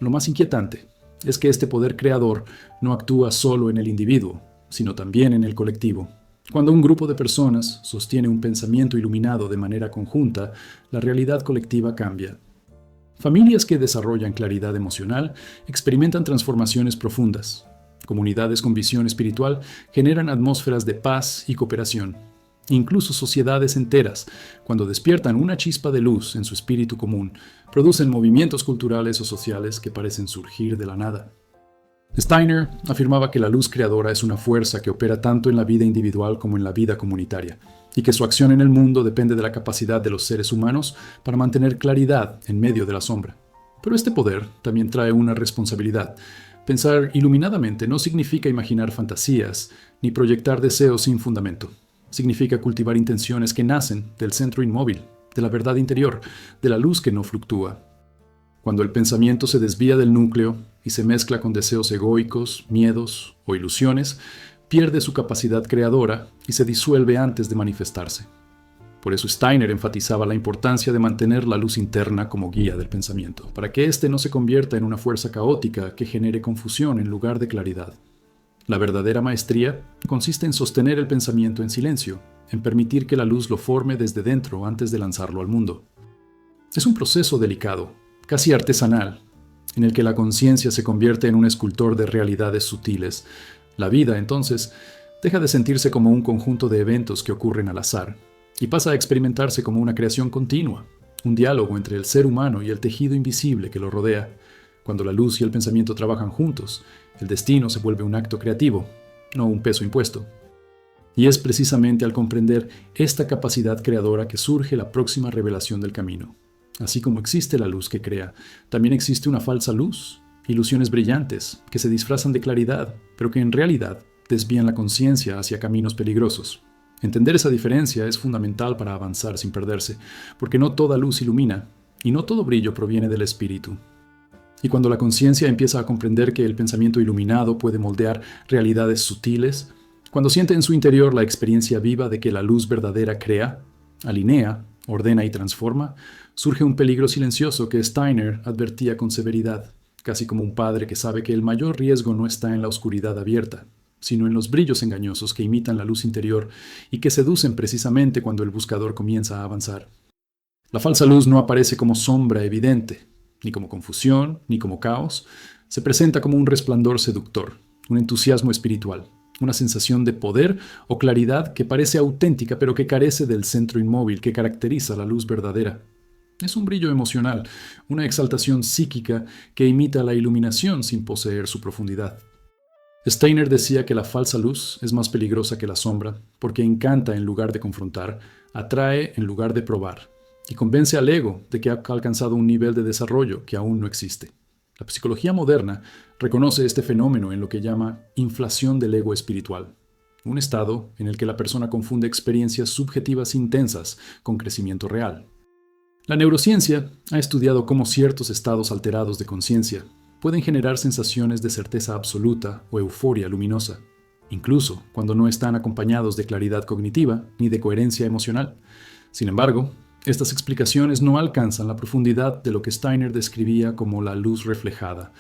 Lo más inquietante es que este poder creador no actúa solo en el individuo, sino también en el colectivo. Cuando un grupo de personas sostiene un pensamiento iluminado de manera conjunta, la realidad colectiva cambia. Familias que desarrollan claridad emocional experimentan transformaciones profundas. Comunidades con visión espiritual generan atmósferas de paz y cooperación. Incluso sociedades enteras, cuando despiertan una chispa de luz en su espíritu común, producen movimientos culturales o sociales que parecen surgir de la nada. Steiner afirmaba que la luz creadora es una fuerza que opera tanto en la vida individual como en la vida comunitaria, y que su acción en el mundo depende de la capacidad de los seres humanos para mantener claridad en medio de la sombra. Pero este poder también trae una responsabilidad. Pensar iluminadamente no significa imaginar fantasías ni proyectar deseos sin fundamento. Significa cultivar intenciones que nacen del centro inmóvil, de la verdad interior, de la luz que no fluctúa. Cuando el pensamiento se desvía del núcleo y se mezcla con deseos egoicos, miedos o ilusiones, pierde su capacidad creadora y se disuelve antes de manifestarse. Por eso Steiner enfatizaba la importancia de mantener la luz interna como guía del pensamiento, para que éste no se convierta en una fuerza caótica que genere confusión en lugar de claridad. La verdadera maestría consiste en sostener el pensamiento en silencio, en permitir que la luz lo forme desde dentro antes de lanzarlo al mundo. Es un proceso delicado, casi artesanal, en el que la conciencia se convierte en un escultor de realidades sutiles. La vida, entonces, deja de sentirse como un conjunto de eventos que ocurren al azar y pasa a experimentarse como una creación continua, un diálogo entre el ser humano y el tejido invisible que lo rodea. Cuando la luz y el pensamiento trabajan juntos, el destino se vuelve un acto creativo, no un peso impuesto. Y es precisamente al comprender esta capacidad creadora que surge la próxima revelación del camino. Así como existe la luz que crea, también existe una falsa luz, ilusiones brillantes que se disfrazan de claridad, pero que en realidad desvían la conciencia hacia caminos peligrosos. Entender esa diferencia es fundamental para avanzar sin perderse, porque no toda luz ilumina, y no todo brillo proviene del espíritu. Y cuando la conciencia empieza a comprender que el pensamiento iluminado puede moldear realidades sutiles, cuando siente en su interior la experiencia viva de que la luz verdadera crea, alinea, ordena y transforma, surge un peligro silencioso que Steiner advertía con severidad, casi como un padre que sabe que el mayor riesgo no está en la oscuridad abierta, sino en los brillos engañosos que imitan la luz interior y que seducen precisamente cuando el buscador comienza a avanzar. La falsa luz no aparece como sombra evidente, ni como confusión, ni como caos. Se presenta como un resplandor seductor, un entusiasmo espiritual, una sensación de poder o claridad que parece auténtica pero que carece del centro inmóvil que caracteriza la luz verdadera. Es un brillo emocional, una exaltación psíquica que imita la iluminación sin poseer su profundidad. Steiner decía que la falsa luz es más peligrosa que la sombra, porque encanta en lugar de confrontar, atrae en lugar de probar, y convence al ego de que ha alcanzado un nivel de desarrollo que aún no existe. La psicología moderna reconoce este fenómeno en lo que llama inflación del ego espiritual, un estado en el que la persona confunde experiencias subjetivas intensas con crecimiento real. La neurociencia ha estudiado cómo ciertos estados alterados de conciencia pueden generar sensaciones de certeza absoluta o euforia luminosa, incluso cuando no están acompañados de claridad cognitiva ni de coherencia emocional. Sin embargo, estas explicaciones no alcanzan la profundidad de lo que Steiner describía como la luz reflejada,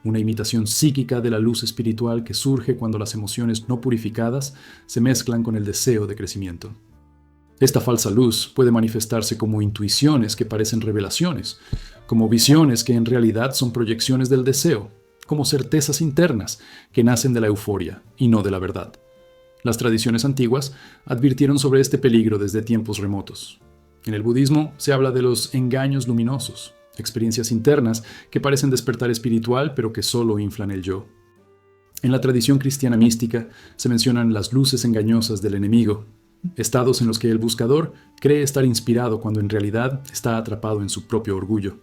una imitación psíquica de la luz espiritual que surge cuando las emociones no purificadas se mezclan con el deseo de crecimiento. Esta falsa luz puede manifestarse como intuiciones que parecen revelaciones, como visiones que en realidad son proyecciones del deseo, como certezas internas que nacen de la euforia y no de la verdad. Las tradiciones antiguas advirtieron sobre este peligro desde tiempos remotos. En el budismo se habla de los engaños luminosos, experiencias internas que parecen despertar espiritual pero que solo inflan el yo. En la tradición cristiana mística se mencionan las luces engañosas del enemigo, estados en los que el buscador cree estar inspirado cuando en realidad está atrapado en su propio orgullo.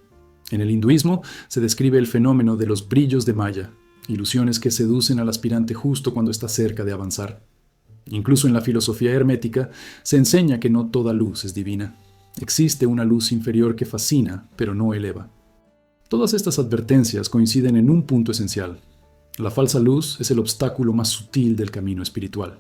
En el hinduismo se describe el fenómeno de los brillos de Maya, ilusiones que seducen al aspirante justo cuando está cerca de avanzar. Incluso en la filosofía hermética se enseña que no toda luz es divina. Existe una luz inferior que fascina, pero no eleva. Todas estas advertencias coinciden en un punto esencial. La falsa luz es el obstáculo más sutil del camino espiritual.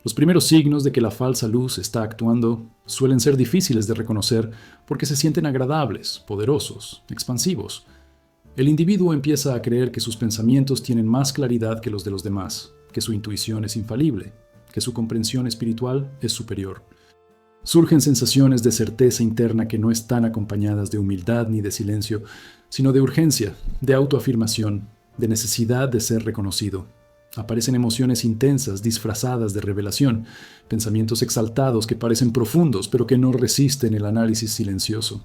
Los primeros signos de que la falsa luz está actuando suelen ser difíciles de reconocer porque se sienten agradables, poderosos, expansivos. El individuo empieza a creer que sus pensamientos tienen más claridad que los de los demás, que su intuición es infalible, que su comprensión espiritual es superior. Surgen sensaciones de certeza interna que no están acompañadas de humildad ni de silencio, sino de urgencia, de autoafirmación, de necesidad de ser reconocido. Aparecen emociones intensas disfrazadas de revelación, pensamientos exaltados que parecen profundos pero que no resisten el análisis silencioso.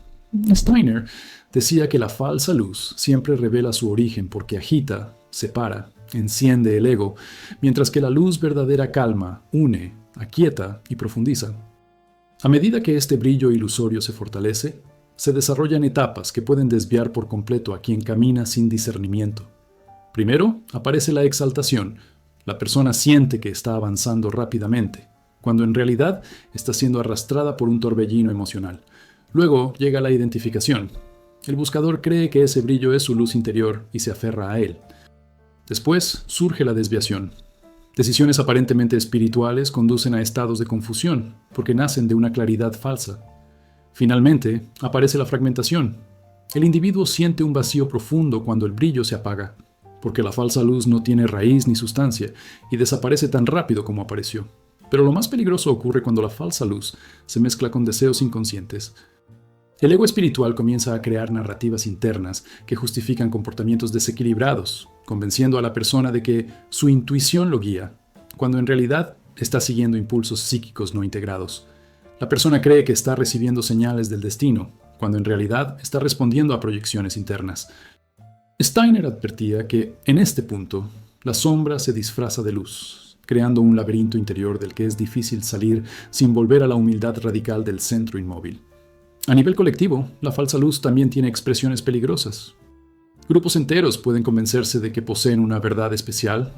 Steiner decía que la falsa luz siempre revela su origen porque agita, separa, enciende el ego, mientras que la luz verdadera calma, une, aquieta y profundiza. A medida que este brillo ilusorio se fortalece, se desarrollan etapas que pueden desviar por completo a quien camina sin discernimiento. Primero, aparece la exaltación. La persona siente que está avanzando rápidamente, cuando en realidad está siendo arrastrada por un torbellino emocional. Luego llega la identificación. El buscador cree que ese brillo es su luz interior y se aferra a él. Después surge la desviación. Decisiones aparentemente espirituales conducen a estados de confusión, porque nacen de una claridad falsa. Finalmente, aparece la fragmentación. El individuo siente un vacío profundo cuando el brillo se apaga, porque la falsa luz no tiene raíz ni sustancia y desaparece tan rápido como apareció. Pero lo más peligroso ocurre cuando la falsa luz se mezcla con deseos inconscientes. El ego espiritual comienza a crear narrativas internas que justifican comportamientos desequilibrados, convenciendo a la persona de que su intuición lo guía, cuando en realidad está siguiendo impulsos psíquicos no integrados. La persona cree que está recibiendo señales del destino, cuando en realidad está respondiendo a proyecciones internas. Steiner advertía que, en este punto, la sombra se disfraza de luz, creando un laberinto interior del que es difícil salir sin volver a la humildad radical del centro inmóvil. A nivel colectivo, la falsa luz también tiene expresiones peligrosas. Grupos enteros pueden convencerse de que poseen una verdad especial.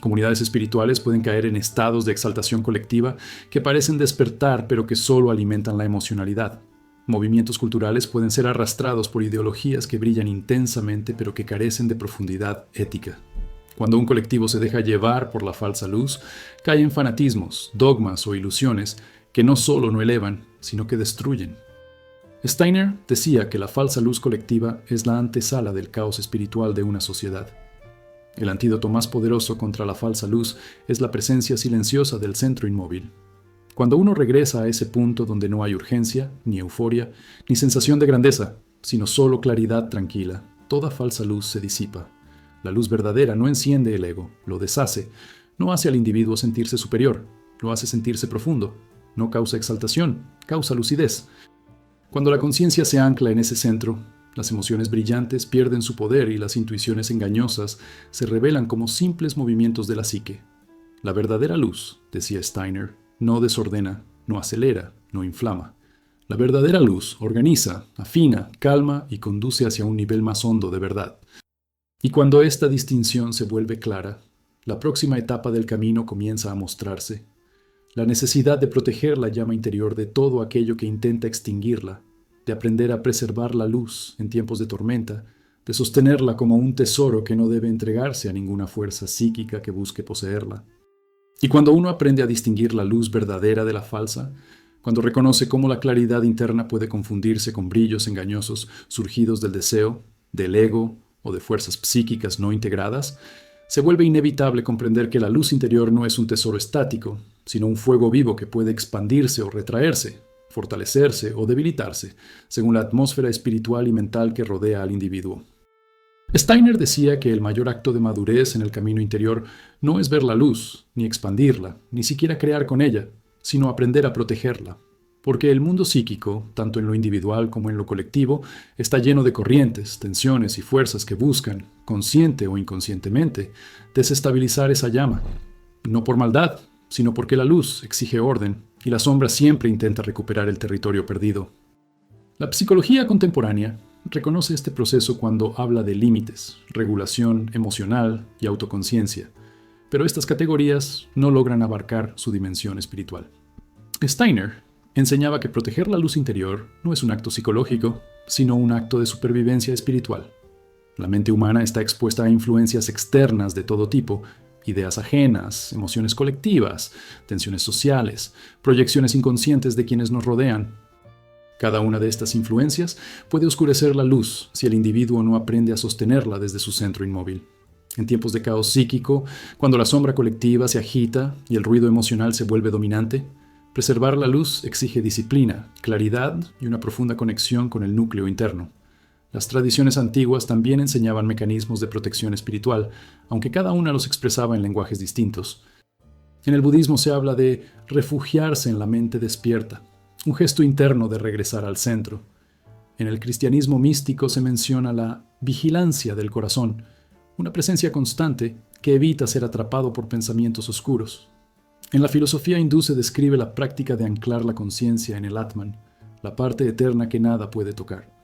Comunidades espirituales pueden caer en estados de exaltación colectiva que parecen despertar pero que solo alimentan la emocionalidad. Movimientos culturales pueden ser arrastrados por ideologías que brillan intensamente pero que carecen de profundidad ética. Cuando un colectivo se deja llevar por la falsa luz, cae en fanatismos, dogmas o ilusiones que no solo no elevan, sino que destruyen. Steiner decía que la falsa luz colectiva es la antesala del caos espiritual de una sociedad. El antídoto más poderoso contra la falsa luz es la presencia silenciosa del centro inmóvil. Cuando uno regresa a ese punto donde no hay urgencia, ni euforia, ni sensación de grandeza, sino solo claridad tranquila, toda falsa luz se disipa. La luz verdadera no enciende el ego, lo deshace, no hace al individuo sentirse superior, lo hace sentirse profundo, no causa exaltación, causa lucidez. Cuando la conciencia se ancla en ese centro, las emociones brillantes pierden su poder y las intuiciones engañosas se revelan como simples movimientos de la psique. La verdadera luz, decía Steiner, no desordena, no acelera, no inflama. La verdadera luz organiza, afina, calma y conduce hacia un nivel más hondo de verdad. Y cuando esta distinción se vuelve clara, la próxima etapa del camino comienza a mostrarse. La necesidad de proteger la llama interior de todo aquello que intenta extinguirla, de aprender a preservar la luz en tiempos de tormenta, de sostenerla como un tesoro que no debe entregarse a ninguna fuerza psíquica que busque poseerla. Y cuando uno aprende a distinguir la luz verdadera de la falsa, cuando reconoce cómo la claridad interna puede confundirse con brillos engañosos surgidos del deseo, del ego o de fuerzas psíquicas no integradas, se vuelve inevitable comprender que la luz interior no es un tesoro estático, sino un fuego vivo que puede expandirse o retraerse, fortalecerse o debilitarse, según la atmósfera espiritual y mental que rodea al individuo. Steiner decía que el mayor acto de madurez en el camino interior no es ver la luz, ni expandirla, ni siquiera crear con ella, sino aprender a protegerla. Porque el mundo psíquico, tanto en lo individual como en lo colectivo, está lleno de corrientes, tensiones y fuerzas que buscan, consciente o inconscientemente, desestabilizar esa llama. No por maldad, sino porque la luz exige orden y la sombra siempre intenta recuperar el territorio perdido. La psicología contemporánea reconoce este proceso cuando habla de límites, regulación emocional y autoconciencia, pero estas categorías no logran abarcar su dimensión espiritual. Steiner enseñaba que proteger la luz interior no es un acto psicológico, sino un acto de supervivencia espiritual. La mente humana está expuesta a influencias externas de todo tipo, ideas ajenas, emociones colectivas, tensiones sociales, proyecciones inconscientes de quienes nos rodean. Cada una de estas influencias puede oscurecer la luz si el individuo no aprende a sostenerla desde su centro inmóvil. En tiempos de caos psíquico, cuando la sombra colectiva se agita y el ruido emocional se vuelve dominante, preservar la luz exige disciplina, claridad y una profunda conexión con el núcleo interno. Las tradiciones antiguas también enseñaban mecanismos de protección espiritual, aunque cada una los expresaba en lenguajes distintos. En el budismo se habla de refugiarse en la mente despierta, un gesto interno de regresar al centro. En el cristianismo místico se menciona la vigilancia del corazón, una presencia constante que evita ser atrapado por pensamientos oscuros. En la filosofía hindú se describe la práctica de anclar la conciencia en el Atman, la parte eterna que nada puede tocar.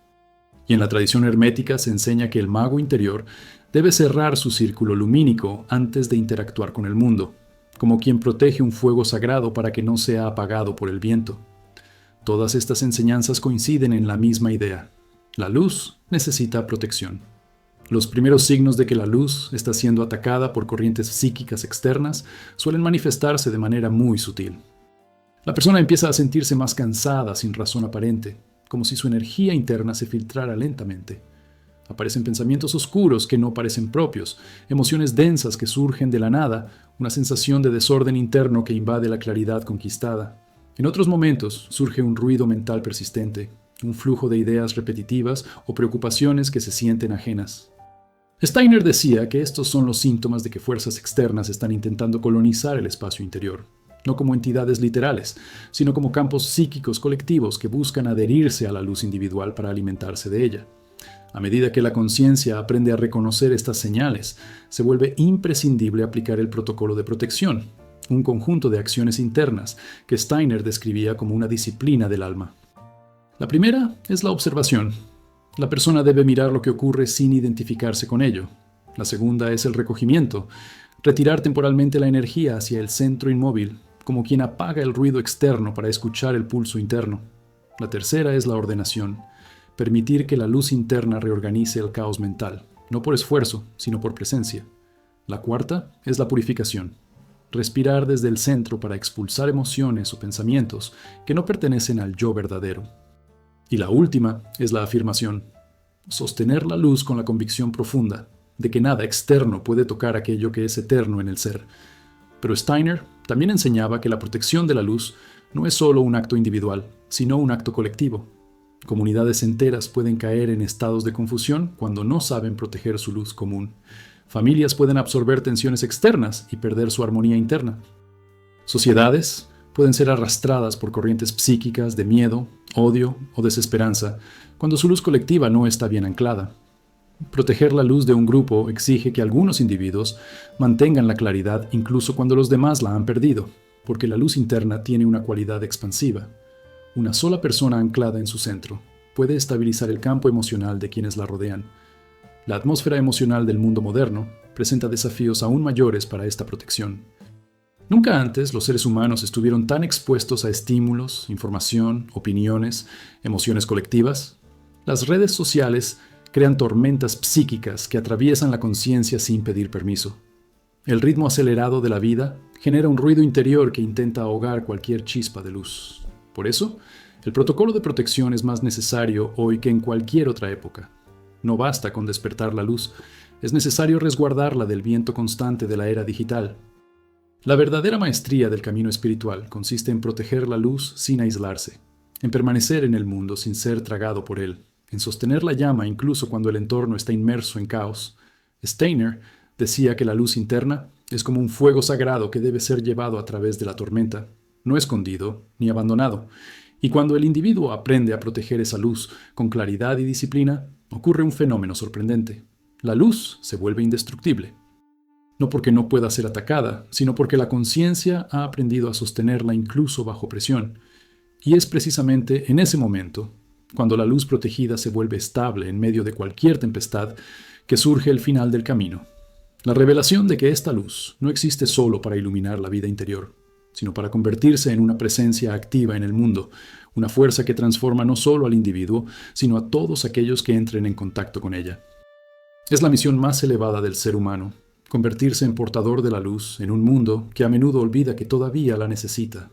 Y en la tradición hermética se enseña que el mago interior debe cerrar su círculo lumínico antes de interactuar con el mundo, como quien protege un fuego sagrado para que no sea apagado por el viento. Todas estas enseñanzas coinciden en la misma idea. La luz necesita protección. Los primeros signos de que la luz está siendo atacada por corrientes psíquicas externas suelen manifestarse de manera muy sutil. La persona empieza a sentirse más cansada sin razón aparente, como si su energía interna se filtrara lentamente. Aparecen pensamientos oscuros que no parecen propios, emociones densas que surgen de la nada, una sensación de desorden interno que invade la claridad conquistada. En otros momentos surge un ruido mental persistente, un flujo de ideas repetitivas o preocupaciones que se sienten ajenas. Steiner decía que estos son los síntomas de que fuerzas externas están intentando colonizar el espacio interior. no como entidades literales, sino como campos psíquicos colectivos que buscan adherirse a la luz individual para alimentarse de ella. A medida que la conciencia aprende a reconocer estas señales, se vuelve imprescindible aplicar el protocolo de protección, un conjunto de acciones internas que Steiner describía como una disciplina del alma. La primera es la observación. La persona debe mirar lo que ocurre sin identificarse con ello. La segunda es el recogimiento, retirar temporalmente la energía hacia el centro inmóvil, como quien apaga el ruido externo para escuchar el pulso interno. La tercera es la ordenación, permitir que la luz interna reorganice el caos mental, no por esfuerzo, sino por presencia. La cuarta es la purificación, respirar desde el centro para expulsar emociones o pensamientos que no pertenecen al yo verdadero. Y la última es la afirmación, sostener la luz con la convicción profunda de que nada externo puede tocar aquello que es eterno en el ser. Pero Steiner también enseñaba que la protección de la luz no es solo un acto individual, sino un acto colectivo. Comunidades enteras pueden caer en estados de confusión cuando no saben proteger su luz común. Familias pueden absorber tensiones externas y perder su armonía interna. Sociedades pueden ser arrastradas por corrientes psíquicas de miedo, odio o desesperanza cuando su luz colectiva no está bien anclada. Proteger la luz de un grupo exige que algunos individuos mantengan la claridad incluso cuando los demás la han perdido, porque la luz interna tiene una cualidad expansiva. Una sola persona anclada en su centro puede estabilizar el campo emocional de quienes la rodean. La atmósfera emocional del mundo moderno presenta desafíos aún mayores para esta protección. Nunca antes los seres humanos estuvieron tan expuestos a estímulos, información, opiniones, emociones colectivas. Las redes sociales crean tormentas psíquicas que atraviesan la conciencia sin pedir permiso. El ritmo acelerado de la vida genera un ruido interior que intenta ahogar cualquier chispa de luz. Por eso, el protocolo de protección es más necesario hoy que en cualquier otra época. No basta con despertar la luz, es necesario resguardarla del viento constante de la era digital. La verdadera maestría del camino espiritual consiste en proteger la luz sin aislarse, en permanecer en el mundo sin ser tragado por él, en sostener la llama incluso cuando el entorno está inmerso en caos. Steiner decía que la luz interna es como un fuego sagrado que debe ser llevado a través de la tormenta, no escondido ni abandonado, y cuando el individuo aprende a proteger esa luz con claridad y disciplina, ocurre un fenómeno sorprendente. La luz se vuelve indestructible. No porque no pueda ser atacada, sino porque la conciencia ha aprendido a sostenerla incluso bajo presión. Y es precisamente en ese momento, cuando la luz protegida se vuelve estable en medio de cualquier tempestad, que surge el final del camino. La revelación de que esta luz no existe solo para iluminar la vida interior, sino para convertirse en una presencia activa en el mundo, una fuerza que transforma no solo al individuo, sino a todos aquellos que entren en contacto con ella. Es la misión más elevada del ser humano, convertirse en portador de la luz en un mundo que a menudo olvida que todavía la necesita.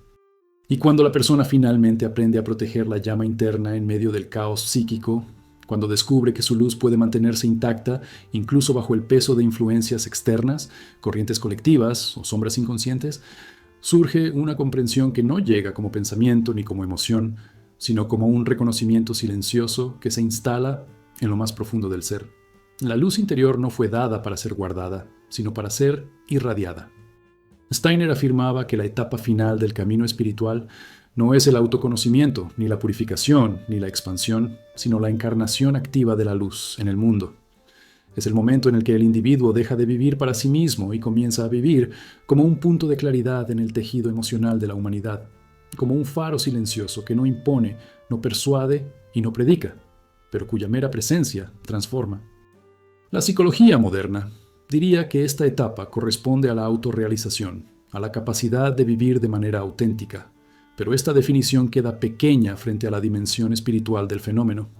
Y cuando la persona finalmente aprende a proteger la llama interna en medio del caos psíquico, cuando descubre que su luz puede mantenerse intacta incluso bajo el peso de influencias externas, corrientes colectivas o sombras inconscientes, surge una comprensión que no llega como pensamiento ni como emoción, sino como un reconocimiento silencioso que se instala en lo más profundo del ser. La luz interior no fue dada para ser guardada, sino para ser irradiada. Steiner afirmaba que la etapa final del camino espiritual no es el autoconocimiento, ni la purificación, ni la expansión, sino la encarnación activa de la luz en el mundo. Es el momento en el que el individuo deja de vivir para sí mismo y comienza a vivir como un punto de claridad en el tejido emocional de la humanidad, como un faro silencioso que no impone, no persuade y no predica, pero cuya mera presencia transforma. La psicología moderna diría que esta etapa corresponde a la autorrealización, a la capacidad de vivir de manera auténtica, pero esta definición queda pequeña frente a la dimensión espiritual del fenómeno.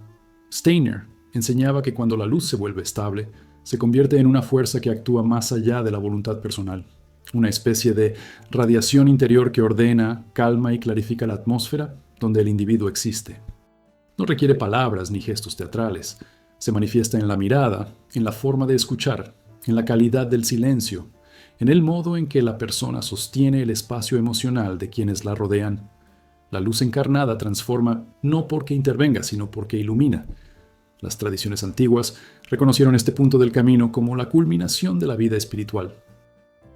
Steiner enseñaba que cuando la luz se vuelve estable, se convierte en una fuerza que actúa más allá de la voluntad personal, una especie de radiación interior que ordena, calma y clarifica la atmósfera donde el individuo existe. No requiere palabras ni gestos teatrales, se manifiesta en la mirada, en la forma de escuchar, en la calidad del silencio, en el modo en que la persona sostiene el espacio emocional de quienes la rodean. La luz encarnada transforma no porque intervenga, sino porque ilumina. Las tradiciones antiguas reconocieron este punto del camino como la culminación de la vida espiritual.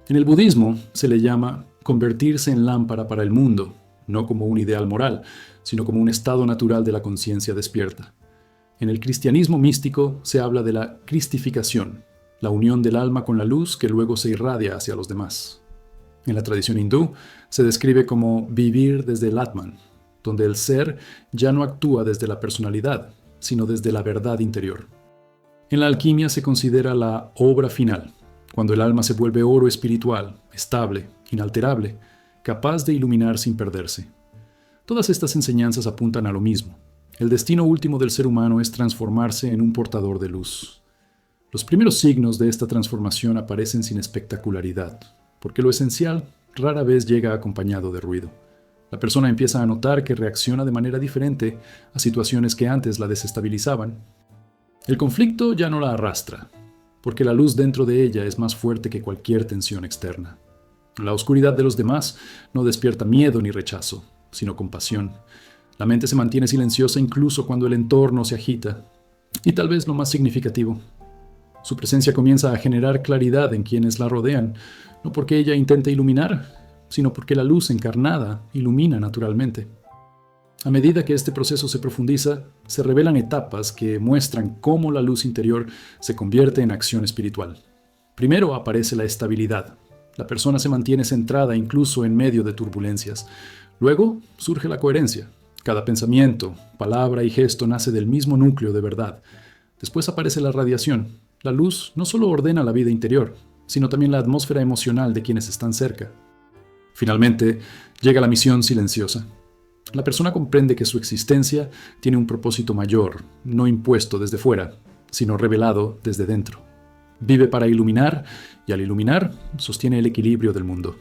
En el budismo se le llama convertirse en lámpara para el mundo, no como un ideal moral, sino como un estado natural de la conciencia despierta. En el cristianismo místico se habla de la cristificación, la unión del alma con la luz que luego se irradia hacia los demás. En la tradición hindú se describe como vivir desde el Atman, donde el ser ya no actúa desde la personalidad, sino desde la verdad interior. En la alquimia se considera la obra final, cuando el alma se vuelve oro espiritual, estable, inalterable, capaz de iluminar sin perderse. Todas estas enseñanzas apuntan a lo mismo. El destino último del ser humano es transformarse en un portador de luz. Los primeros signos de esta transformación aparecen sin espectacularidad, porque lo esencial rara vez llega acompañado de ruido. La persona empieza a notar que reacciona de manera diferente a situaciones que antes la desestabilizaban. El conflicto ya no la arrastra, porque la luz dentro de ella es más fuerte que cualquier tensión externa. La oscuridad de los demás no despierta miedo ni rechazo, sino compasión. La mente se mantiene silenciosa incluso cuando el entorno se agita. Y tal vez lo más significativo, su presencia comienza a generar claridad en quienes la rodean, no porque ella intente iluminar, sino porque la luz encarnada ilumina naturalmente. A medida que este proceso se profundiza, se revelan etapas que muestran cómo la luz interior se convierte en acción espiritual. Primero aparece la estabilidad. La persona se mantiene centrada incluso en medio de turbulencias. Luego surge la coherencia. Cada pensamiento, palabra y gesto nace del mismo núcleo de verdad. Después aparece la radiación. La luz no solo ordena la vida interior, sino también la atmósfera emocional de quienes están cerca. Finalmente, llega la misión silenciosa. La persona comprende que su existencia tiene un propósito mayor, no impuesto desde fuera, sino revelado desde dentro. Vive para iluminar y al iluminar sostiene el equilibrio del mundo.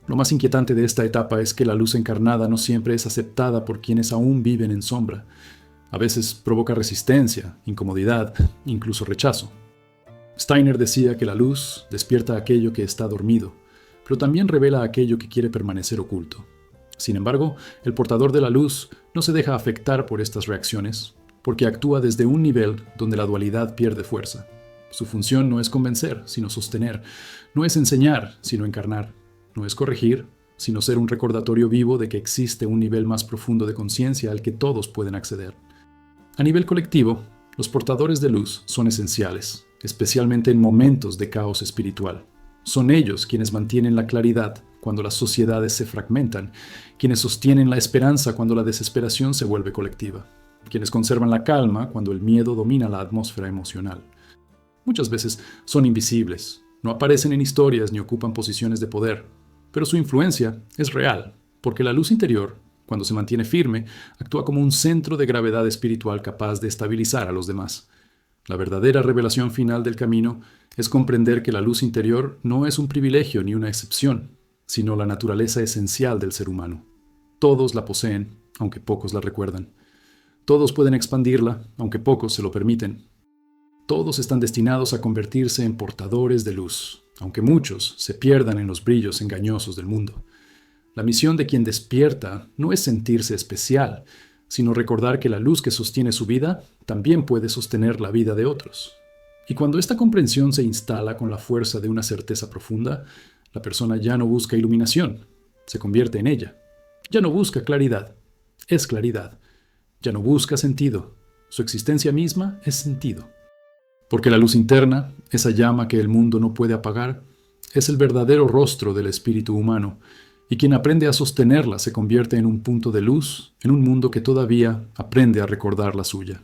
Lo más inquietante de esta etapa es que la luz encarnada no siempre es aceptada por quienes aún viven en sombra. A veces provoca resistencia, incomodidad, incluso rechazo. Steiner decía que la luz despierta aquello que está dormido, pero también revela aquello que quiere permanecer oculto. Sin embargo, el portador de la luz no se deja afectar por estas reacciones, porque actúa desde un nivel donde la dualidad pierde fuerza. Su función no es convencer, sino sostener. No es enseñar, sino encarnar. No es corregir, sino ser un recordatorio vivo de que existe un nivel más profundo de conciencia al que todos pueden acceder. A nivel colectivo, los portadores de luz son esenciales, especialmente en momentos de caos espiritual. Son ellos quienes mantienen la claridad cuando las sociedades se fragmentan, quienes sostienen la esperanza cuando la desesperación se vuelve colectiva, quienes conservan la calma cuando el miedo domina la atmósfera emocional. Muchas veces son invisibles, no aparecen en historias ni ocupan posiciones de poder, pero su influencia es real, porque la luz interior, cuando se mantiene firme, actúa como un centro de gravedad espiritual capaz de estabilizar a los demás. La verdadera revelación final del camino es comprender que la luz interior no es un privilegio ni una excepción, sino la naturaleza esencial del ser humano. Todos la poseen, aunque pocos la recuerdan. Todos pueden expandirla, aunque pocos se lo permiten. Todos están destinados a convertirse en portadores de luz, aunque muchos se pierdan en los brillos engañosos del mundo. La misión de quien despierta no es sentirse especial, sino recordar que la luz que sostiene su vida también puede sostener la vida de otros. Y cuando esta comprensión se instala con la fuerza de una certeza profunda, la persona ya no busca iluminación, se convierte en ella. Ya no busca claridad, es claridad. Ya no busca sentido, su existencia misma es sentido. Porque la luz interna, esa llama que el mundo no puede apagar, es el verdadero rostro del espíritu humano, y quien aprende a sostenerla se convierte en un punto de luz en un mundo que todavía aprende a recordar la suya.